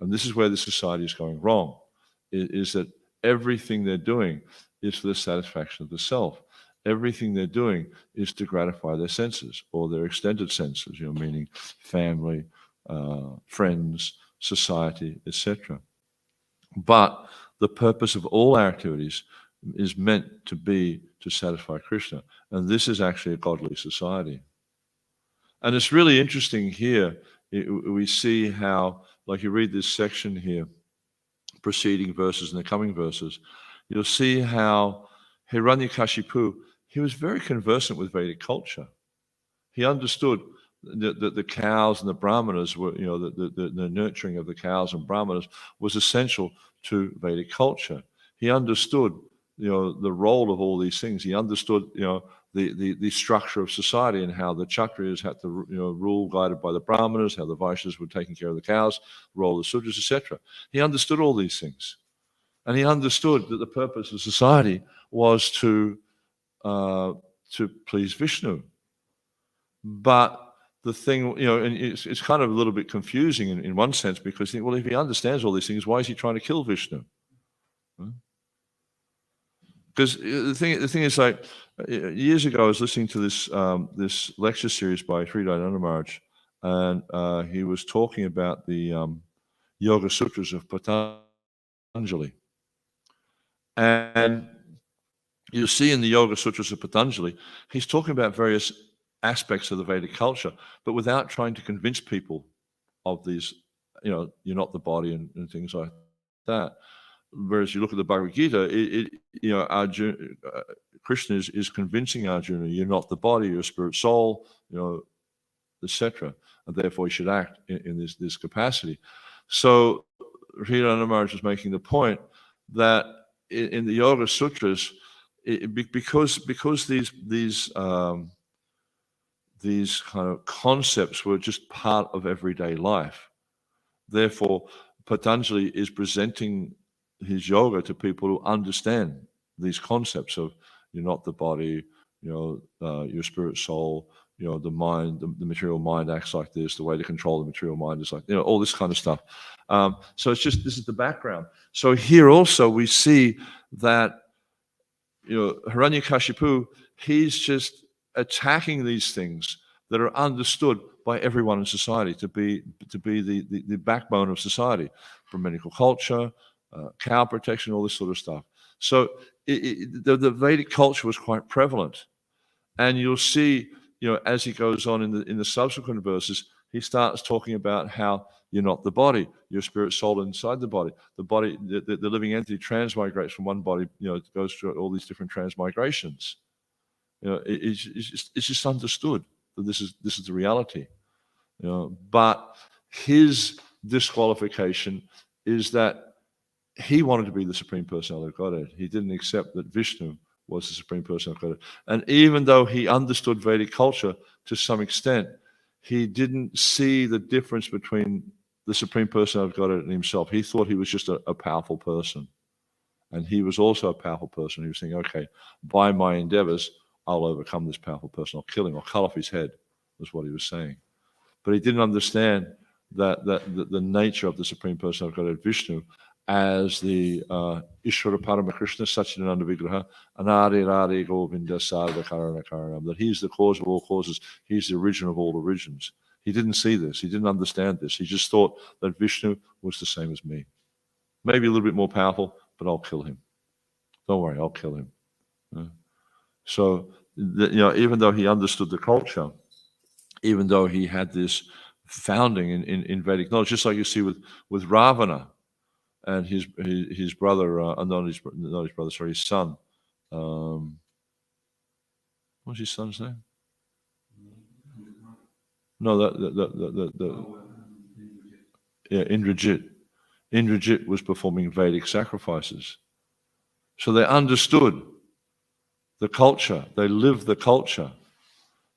And this is where the society is going wrong, is that everything they're doing is for the satisfaction of the self. Everything they're doing is to gratify their senses or their extended senses, meaning family, friends, society, etc. But the purpose of all our activities is meant to be to satisfy Krishna. And this is actually a godly society. And it's really interesting here. We see how, like you read this section here, preceding verses and the coming verses, you'll see how Hiranyakashipu, he was very conversant with Vedic culture. He understood that the cows and the brahmanas were, the nurturing of the cows and brahmanas was essential to Vedic culture. He understood, the role of all these things. He understood, the structure of society and how the Kshatriyas had to, rule guided by the brahmanas, how the Vaishyas were taking care of the cows, role of the Sudras, etc. He understood all these things. And he understood that the purpose of society was to please Vishnu. But the thing, and it's kind of a little bit confusing in one sense, because if he understands all these things, why is he trying to kill Vishnu? Because the thing is, like years ago, I was listening to this lecture series by Sri Dayananda Maharaj, and he was talking about the Yoga Sutras of Patanjali. And you see in the Yoga Sutras of Patanjali, he's talking about various aspects of the Vedic culture, but without trying to convince people of these, you're not the body and things like that. Whereas you look at the Bhagavad Gita, Arjuna, Krishna is convincing Arjuna, you're not the body, you're a spirit soul, etc. And therefore you should act in this capacity. So Sridhar Maharaj is making the point that in the Yoga Sutras, because these kind of concepts were just part of everyday life, therefore Patanjali is presenting his yoga to people who understand these concepts of you're not the body, your spirit soul, the mind, the material mind acts like this, the way to control the material mind is like, all this kind of stuff. So it's just, this is the background. So here also we see that, Hiranyakashipu, he's just attacking these things that are understood by everyone in society to be the backbone of society, Brahminical culture, cow protection, all this sort of stuff. So the Vedic culture was quite prevalent, and you'll see, as he goes on in the subsequent verses, he starts talking about how you're not the body, your spirit soul inside the body. The body, the living entity transmigrates from one body, it goes through all these different transmigrations. It's just understood that this is the reality. But his disqualification is that he wanted to be the Supreme Personality of Godhead. He didn't accept that Vishnu was the Supreme Personality of Godhead. And even though he understood Vedic culture to some extent, he didn't see the difference between the Supreme Personality of Godhead and himself. He thought he was just a powerful person. And he was also a powerful person. He was thinking, okay, by my endeavors, I'll overcome this powerful person. I'll kill him. I'll cut off his head, was what he was saying. But he didn't understand that the nature of the Supreme Personality of Godhead, Vishnu, as the Ishvara Paramakrishna, Satchidananda Vigraha, Anadi Radi Govinda Sarva Karana Karanam, that he's the cause of all causes, he's the origin of all origins. He didn't see this, he didn't understand this. He just thought that Vishnu was the same as me. Maybe a little bit more powerful, but I'll kill him. Don't worry, I'll kill him. So, even though he understood the culture, even though he had this founding in Vedic knowledge, just like you see with Ravana and his brother, his son. What's his son's name? No, Indrajit. Indrajit was performing Vedic sacrifices. So they understood the culture, they lived the culture,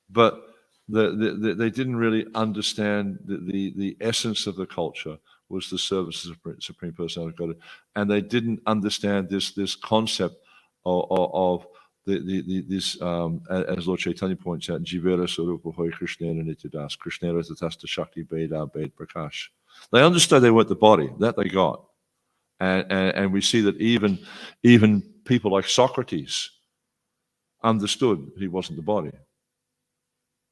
but they didn't really understand the essence of the culture was the service of the Supreme Personality of Godhead, and they didn't understand this concept of this as Lord Chaitanya points out, Jivera Sarupa Hoy Krishnera Nityadas, Krishnera Tatasta Shakti Beda Bed Prakash. They understood they weren't the body, that they got. And we see that even people like Socrates understood he wasn't the body.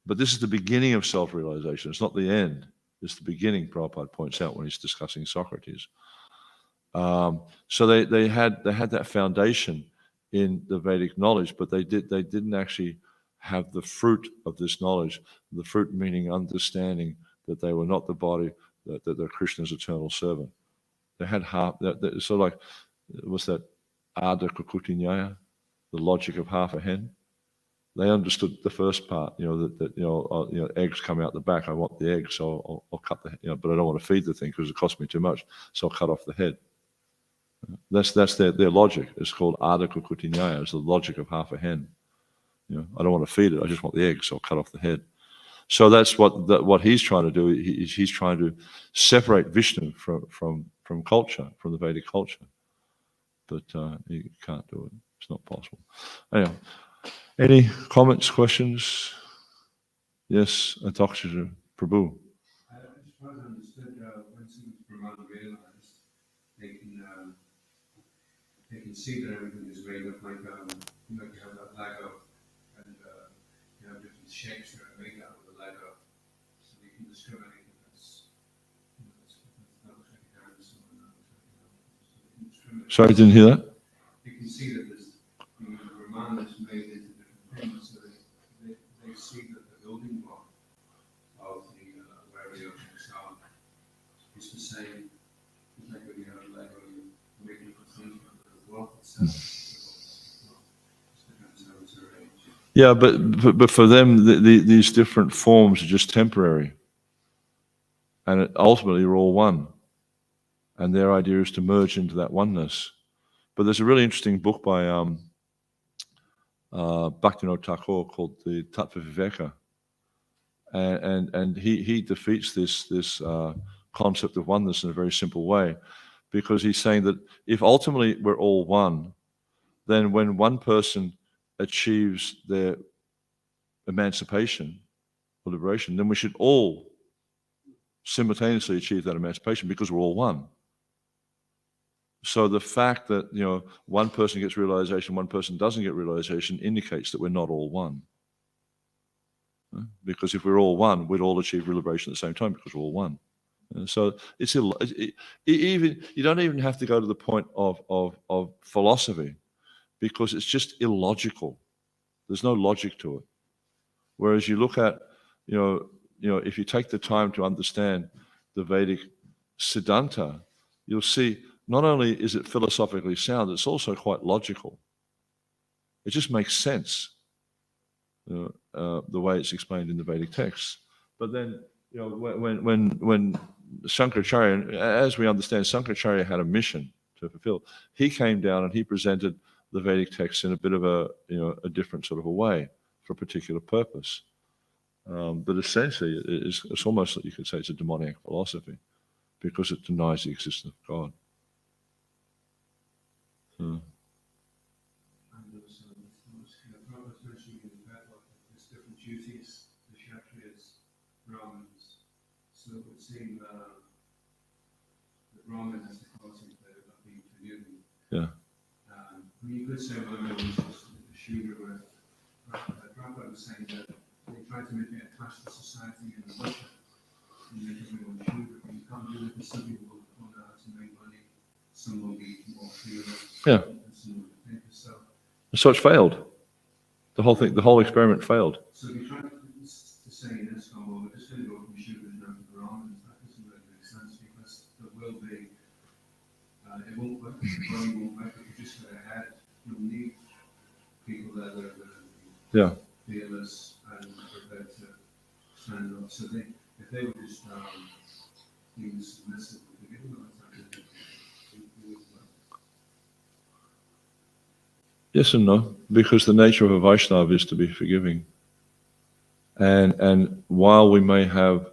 But this is the beginning of self-realization. It's not the end. It's the beginning, Prabhupada points out when he's discussing Socrates. So they had that foundation in the Vedic knowledge, but they didn't actually have the fruit of this knowledge. The fruit meaning understanding that they were not the body, that they're Krishna's eternal servant. They had half. So like, what's that? Ada Kukuti Nyaya, the logic of half a hen. They understood the first part, that eggs come out the back. I want the eggs, so I'll cut the, but I don't want to feed the thing because it costs me too much, so I'll cut off the head. That's their logic. It's called Ada Kukuti Nyaya. It's the logic of half a hen. I don't want to feed it. I just want the eggs, so I'll cut off the head. So that's what he's trying to do. He's trying to separate Vishnu from culture, from the Vedic culture. But you can't do it. It's not possible. Anyway, any comments, questions? Yes, Ataksha Prabhu. I just wasn't understood when Srimad realized they can see that everything is made up like you have that Lego and you have different shapes that are made out of the Lego, so you can discriminate if that looks like a dinosaur and that looks like a dinosaur. Sorry, I didn't hear that. You can Yeah, but for them, these different forms are just temporary. And ultimately, we're all one. And their idea is to merge into that oneness. But there's a really interesting book by Bhaktivinoda Thakur called the Tattva Viveka. And he defeats this concept of oneness in a very simple way, because he's saying that if ultimately we're all one, then when one person achieves their emancipation or liberation, then we should all simultaneously achieve that emancipation because we're all one. So the fact that one person gets realization, one person doesn't get realization, indicates that we're not all one. Because if we're all one, we'd all achieve liberation at the same time because we're all one. So even you don't even have to go to the point of philosophy, because it's just illogical. There's no logic to it. Whereas you look at, if you take the time to understand the Vedic Siddhanta, you'll see not only is it philosophically sound, it's also quite logical. It just makes sense, the way it's explained in the Vedic texts. But then, when Shankaracharya, as we understand, Shankaracharya had a mission to fulfill. He came down and he presented the Vedic texts in a bit of a different sort of a way for a particular purpose. But essentially, it's almost like you could say it's a demoniac philosophy, because it denies the existence of God. And there was Prabhupada's mentioning in the Bhagavatam that there's different duties, the Kshatriyas, Brahmins. So it would seem that Brahmin has the quality of being forgiving. Yeah. You could say one was the Shudra, where Prabhupada was saying that they try to make it attached to society and the worship and make everyone Shudra, but you can't do it because some people will know how to make money, some will be more pure. Yeah. So it's failed. The whole experiment failed. So if you try to say in this one, well, we're just going to go from Shudras down to Brahmins, that doesn't really make sense, because there will be, it won't work, the body won't work, if you just go ahead, you'll need people that are fearless and prepared to stand up. So if they were just being submissive and forgiving all the time, it wouldn't work. Yes and no, because the nature of a Vaishnava is to be forgiving. And while we may have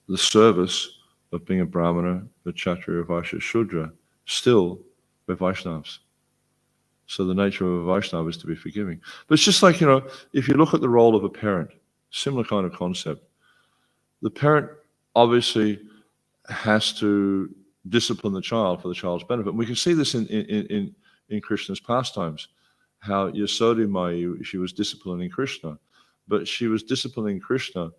the service of being a Brahmana, a Kshatriya, Vaishya, Shudra, still we're Vaishnavas. So the nature of a Vaishnava is to be forgiving. But it's just like, if you look at the role of a parent, similar kind of concept. The parent obviously has to discipline the child for the child's benefit. And we can see this in Krishna's pastimes, how Yasodhi Mayu, she was disciplining Krishna, but she was disciplining Krishna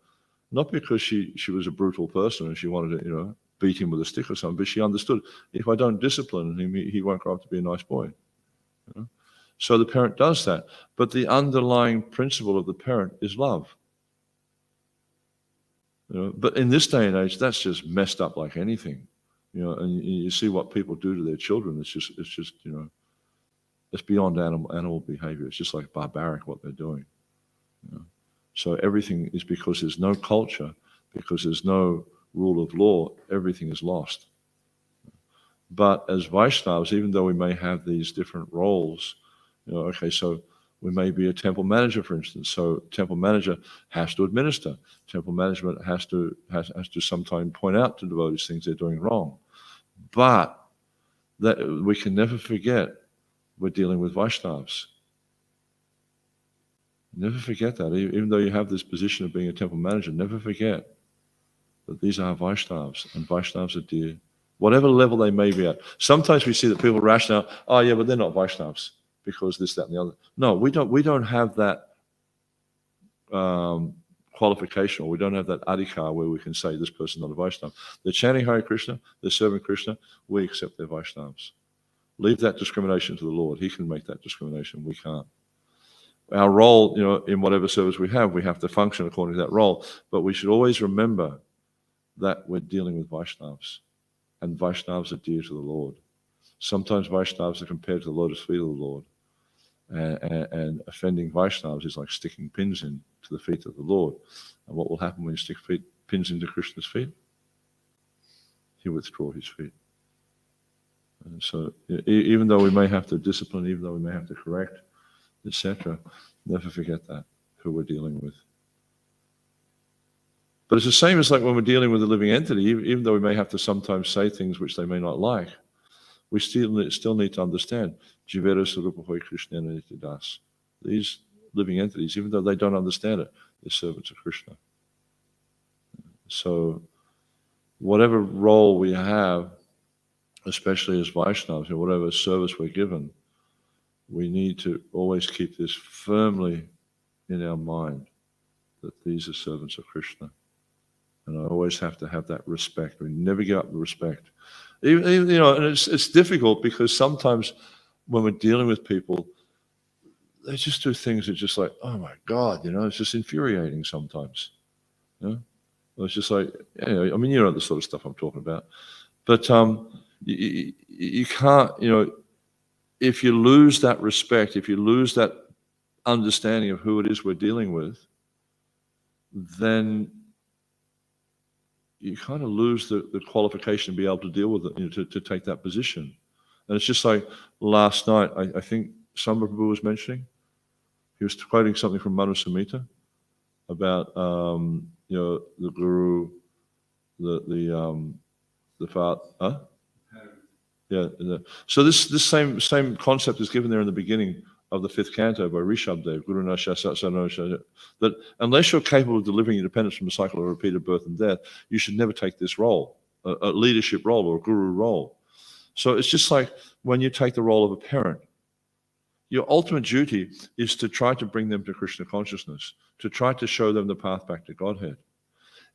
not because she was a brutal person and she wanted to, beat him with a stick or something, but she understood, if I don't discipline him, he won't grow up to be a nice boy. So the parent does that. But the underlying principle of the parent is love. But in this day and age, that's just messed up like anything. And you see what people do to their children. It's just it's beyond animal behavior. It's just like barbaric what they're doing. So everything is because there's no culture, because there's no rule of law, everything is lost. But as Vaishnavas, even though we may have these different roles, so we may be a temple manager, for instance. So temple manager has to administer. Temple management has to sometimes point out to devotees things they're doing wrong. But that we can never forget we're dealing with Vaishnavas. Never forget that. Even though you have this position of being a temple manager, never forget that these are Vaishnavas, and Vaishnavas are dear, whatever level they may be at. Sometimes we see that people rationale, oh yeah, but they're not Vaishnavas because this, that, and the other. No, we don't have that qualification, or we don't have that adhikar where we can say this person's not a Vaishnava. They're chanting Hare Krishna, they're serving Krishna, we accept their Vaishnavas. Leave that discrimination to the Lord. He can make that discrimination, we can't. Our role, in whatever service we have to function according to that role, but we should always remember that we're dealing with Vaishnavas, and Vaishnavas are dear to the Lord. Sometimes Vaishnavas are compared to the lotus feet of the Lord. And offending Vaishnavas is like sticking pins into the feet of the Lord. And what will happen when you stick pins into Krishna's feet? He'll withdraw his feet. And so even though we may have to discipline, even though we may have to correct, etc., never forget that, who we're dealing with. But it's the same as like when we're dealing with a living entity, even though we may have to sometimes say things which they may not like, we still need to understand, Jivera Sarupa Hoy Krishna Das. These living entities, even though they don't understand it, they're servants of Krishna. So whatever role we have, especially as Vaishnavas, or whatever service we're given, we need to always keep this firmly in our mind, that these are servants of Krishna. And I always have to have that respect. We never give up the respect. Even and it's difficult because sometimes when we're dealing with people, they just do things that are just like, oh my God, it's just infuriating sometimes. It's just like, I mean, you know the sort of stuff I'm talking about. But you can't, if you lose that respect, if you lose that understanding of who it is we're dealing with, then you kind of lose the qualification to be able to deal with it, to take that position. And it's just like last night, I think Sambhava Prabhu was mentioning, he was quoting something from Manu Samhita about, the guru, the father, huh? Yeah. So this same concept is given there in the beginning of the 5th canto by Rishabdev, Guru Nasha Satsano, that unless you're capable of delivering independence from the cycle of repeated birth and death, you should never take this role, a leadership role or a guru role. So it's just like when you take the role of a parent, your ultimate duty is to try to bring them to Krishna consciousness, to try to show them the path back to Godhead.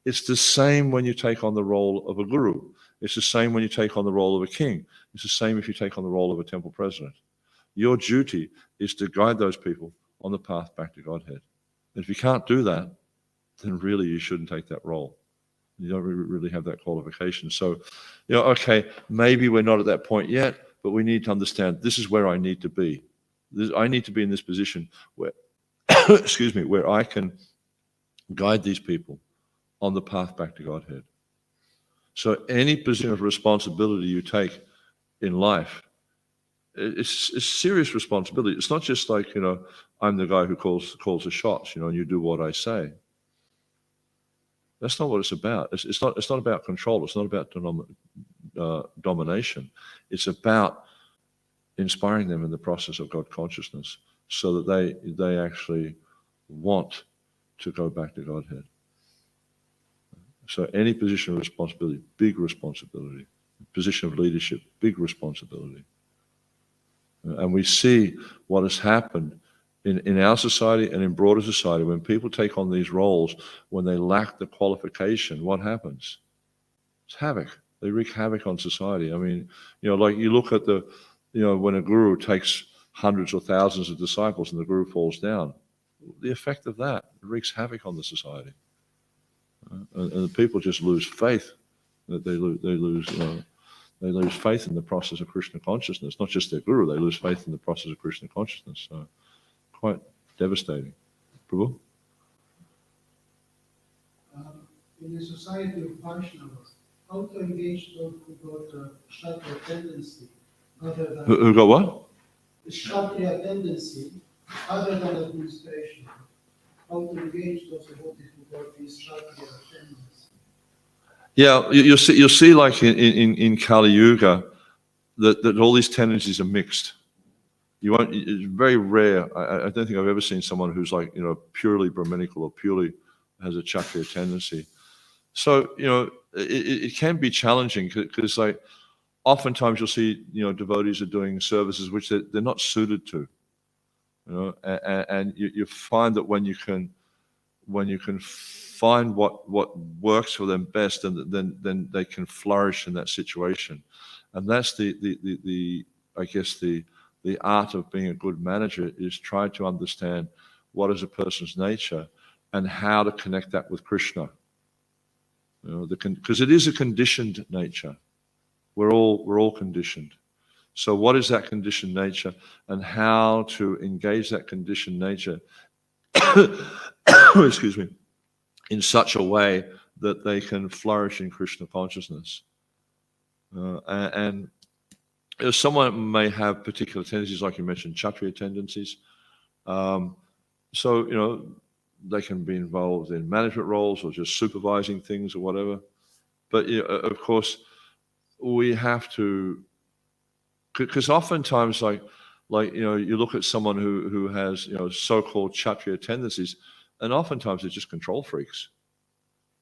It's the same when you take on the role of a guru. It's the same when you take on the role of a king. It's the same if you take on the role of a temple president. Your duty is to guide those people on the path back to Godhead. And if you can't do that, then really you shouldn't take that role. You don't really have that qualification. So, okay, maybe we're not at that point yet, but we need to understand this is where I need to be. I need to be in this position where, excuse me, where I can guide these people on the path back to Godhead. So any position of responsibility you take in life, it's serious responsibility. It's not just like, I'm the guy who calls the shots, and you do what I say. That's not what it's about. It's not about control. It's not about domination. It's about inspiring them in the process of God consciousness so that they actually want to go back to Godhead. So any position of responsibility, big responsibility. Position of leadership, big responsibility. And we see what has happened in our society and in broader society. When people take on these roles, when they lack the qualification, what happens? It's havoc. They wreak havoc on society. I mean, like you look at when a guru takes hundreds or thousands of disciples and the guru falls down, the effect of that wreaks havoc on the society. And the people just lose faith. That they lose faith in the process of Krishna consciousness. Not just their guru, they lose faith in the process of Krishna consciousness. So quite devastating. Prabhu? In a society of Vaishnavas, how to engage those who got a Kshatriya tendency other than... Who got what? Kshatriya tendency other than administration. How to engage those who got this Kshatriya tendency. Yeah, you'll see like in Kali Yuga that all these tendencies are mixed. It's very rare. I don't think I've ever seen someone who's like, purely Brahminical or purely has a Kshatriya tendency. So, it can be challenging because like oftentimes you'll see, devotees are doing services which they're not suited to, and you find that when you can find what works for them best, then they can flourish in that situation. And that's the I guess the art of being a good manager is try to understand what is a person's nature and how to connect that with Krishna. Because it is a conditioned nature. We're all conditioned. So what is that conditioned nature, and how to engage that conditioned nature excuse me, in such a way that they can flourish in Krishna consciousness. And someone may have particular tendencies, like you mentioned, Kshatriya tendencies. So, they can be involved in management roles or just supervising things or whatever. But, of course, we have to, because oftentimes, like you look at someone who has, so-called Kshatriya tendencies, and oftentimes they're just control freaks.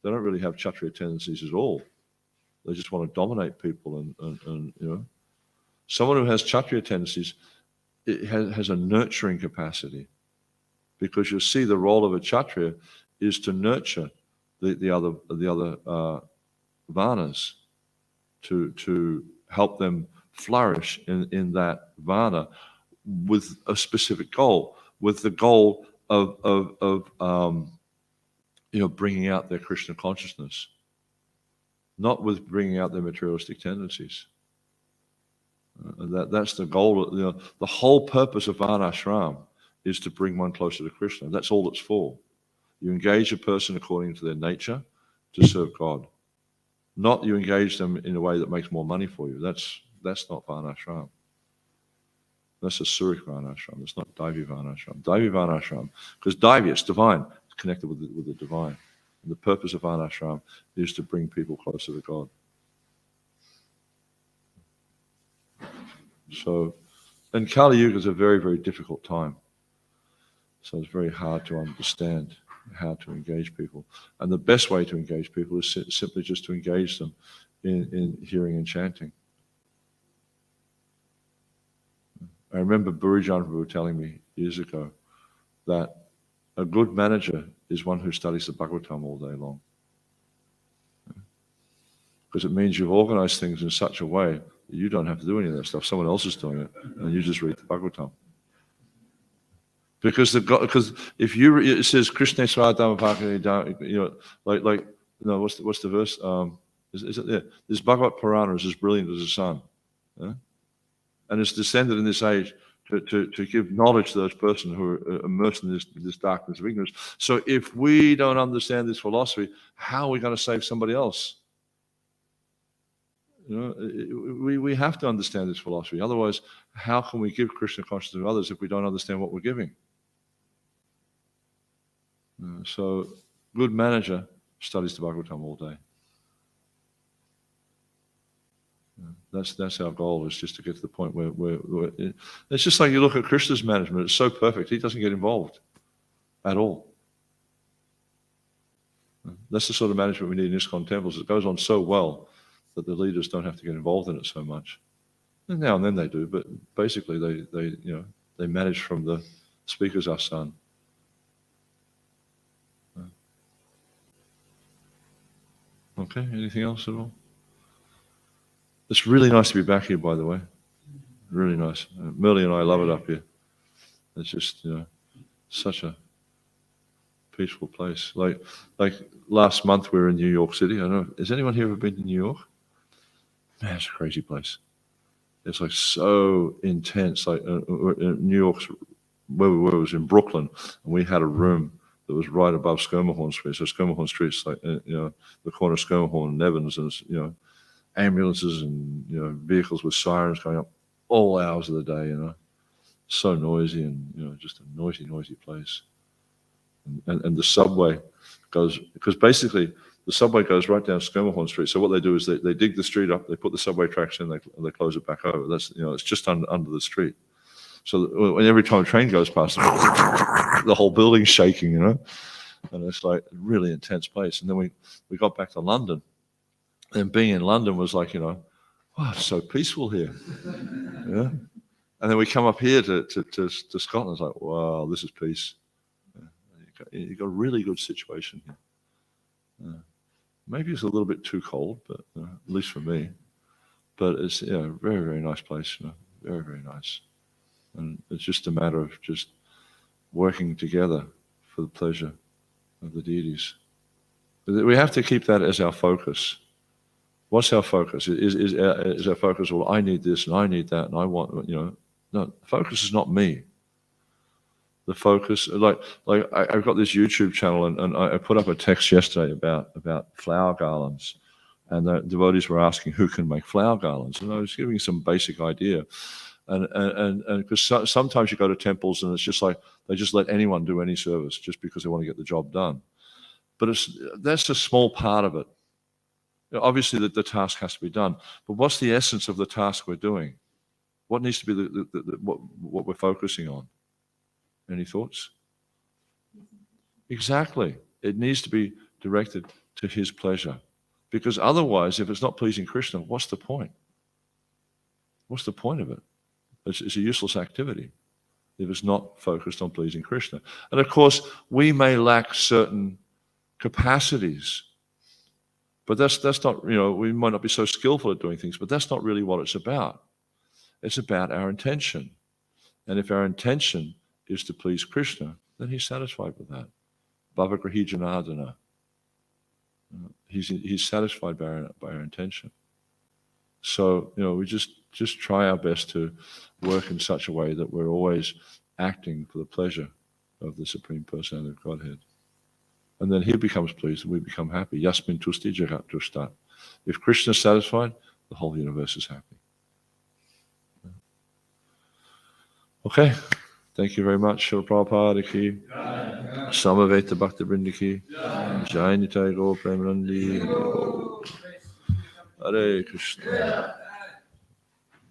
They don't really have Kshatriya tendencies at all. They just want to dominate people, and someone who has Kshatriya tendencies, it has a nurturing capacity, because you'll see the role of a Kshatriya is to nurture the other Varnas, to help them flourish in that Varna with a specific goal, with the goal of bringing out their Krishna consciousness, not with bringing out their materialistic tendencies. That's the goal. The whole purpose of Varnashram is to bring one closer to Krishna. That's all it's for. You engage a person according to their nature to serve God. Not you engage them in a way that makes more money for you. That's not Varnashram. That's a Surik Varnashram. It's not Daivi Varnashram. Daivi Varnashram, because Daivi, it's divine. It's connected with the divine. And the purpose of Varnashram is to bring people closer to God. So, and Kali Yuga is a very, very difficult time. So it's very hard to understand how to engage people. And the best way to engage people is simply just to engage them in hearing and chanting. I remember Burijan Prabhu telling me years ago that a good manager is one who studies the Bhagavatam all day long. Because it means you've organized things in such a way that you don't have to do any of that stuff. Someone else is doing it, and you just read the Bhagavatam. Because if it says Krishna Swadhyama Bhakti, what's the verse? Is it there? This Bhagavat Purana is as brilliant as the sun, and it's descended in this age to give knowledge to those persons who are immersed in this darkness of ignorance. So if we don't understand this philosophy, how are we going to save somebody else? We have to understand this philosophy. Otherwise, how can we give Krishna consciousness to others if we don't understand what we're giving? So, good manager studies the Bhagavatam all day. That's our goal, is just to get to the point where it's just like you look at Krishna's management. It's so perfect. He doesn't get involved at all. That's the sort of management we need in ISKCON temples. It goes on so well that the leaders don't have to get involved in it so much. And now and then they do, but basically they manage from the speaker's asana. Okay, anything else at all? It's really nice to be back here, by the way. Really nice. Merle and I love it up here. It's just, such a peaceful place. Like last month we were in New York City. I don't know, has anyone here ever been to New York? Man, it's a crazy place. It's like so intense. Like New York's, where we were was in Brooklyn, and we had a room that was right above Schermerhorn Street. So Schermerhorn Street's like, the corner of Schermerhorn and Evans, and ambulances and vehicles with sirens going up all hours of the day. So noisy, and just a noisy place. And the subway goes, because basically the subway goes right down Schermerhorn Street. So what they do is they dig the street up, they put the subway tracks in, they close it back over. That's it's just under the street. So when every time a train goes past, the whole building's shaking, and it's like a really intense place. And then we got back to London, and being in London was like, wow, it's so peaceful here. And then we come up here to Scotland. It's like, wow, this is peace. You've got a really good situation here. Maybe it's a little bit too cold, but at least for me. But it's a very, very nice place. Very, very nice. And it's just a matter of just working together for the pleasure of the deities. We have to keep that as our focus. What's our focus? Is our focus, well, I need this and I need that and I want, no, the focus is not me. The focus, I've got this YouTube channel and I put up a text yesterday about flower garlands, and the devotees were asking who can make flower garlands, and I was giving some basic idea, and because sometimes you go to temples and it's just like they just let anyone do any service just because they want to get the job done, but that's a small part of it. Obviously, the task has to be done, but what's the essence of the task we're doing? What needs to be what we're focusing on? Any thoughts? Exactly. It needs to be directed to his pleasure. Because otherwise, if it's not pleasing Krishna, what's the point? What's the point of it? It's a useless activity if it's not focused on pleasing Krishna. And of course, we may lack certain capacities, but that's not, we might not be so skillful at doing things, but that's not really what it's about. It's about our intention. And if our intention is to please Krishna, then he's satisfied with that. Bhavagrahi Janardana. He's satisfied by our intention. So, we just try our best to work in such a way that we're always acting for the pleasure of the Supreme Personality of Godhead. And then he becomes pleased and we become happy. Yasmin tusti jagat tushta. If Krishna is satisfied, the whole universe is happy. Okay. Thank you very much. Srila Prabhupada ki, Samaveta Bhakta Vrinda ki, Jai Nitai Gaur Premanandi, Hare Krishna.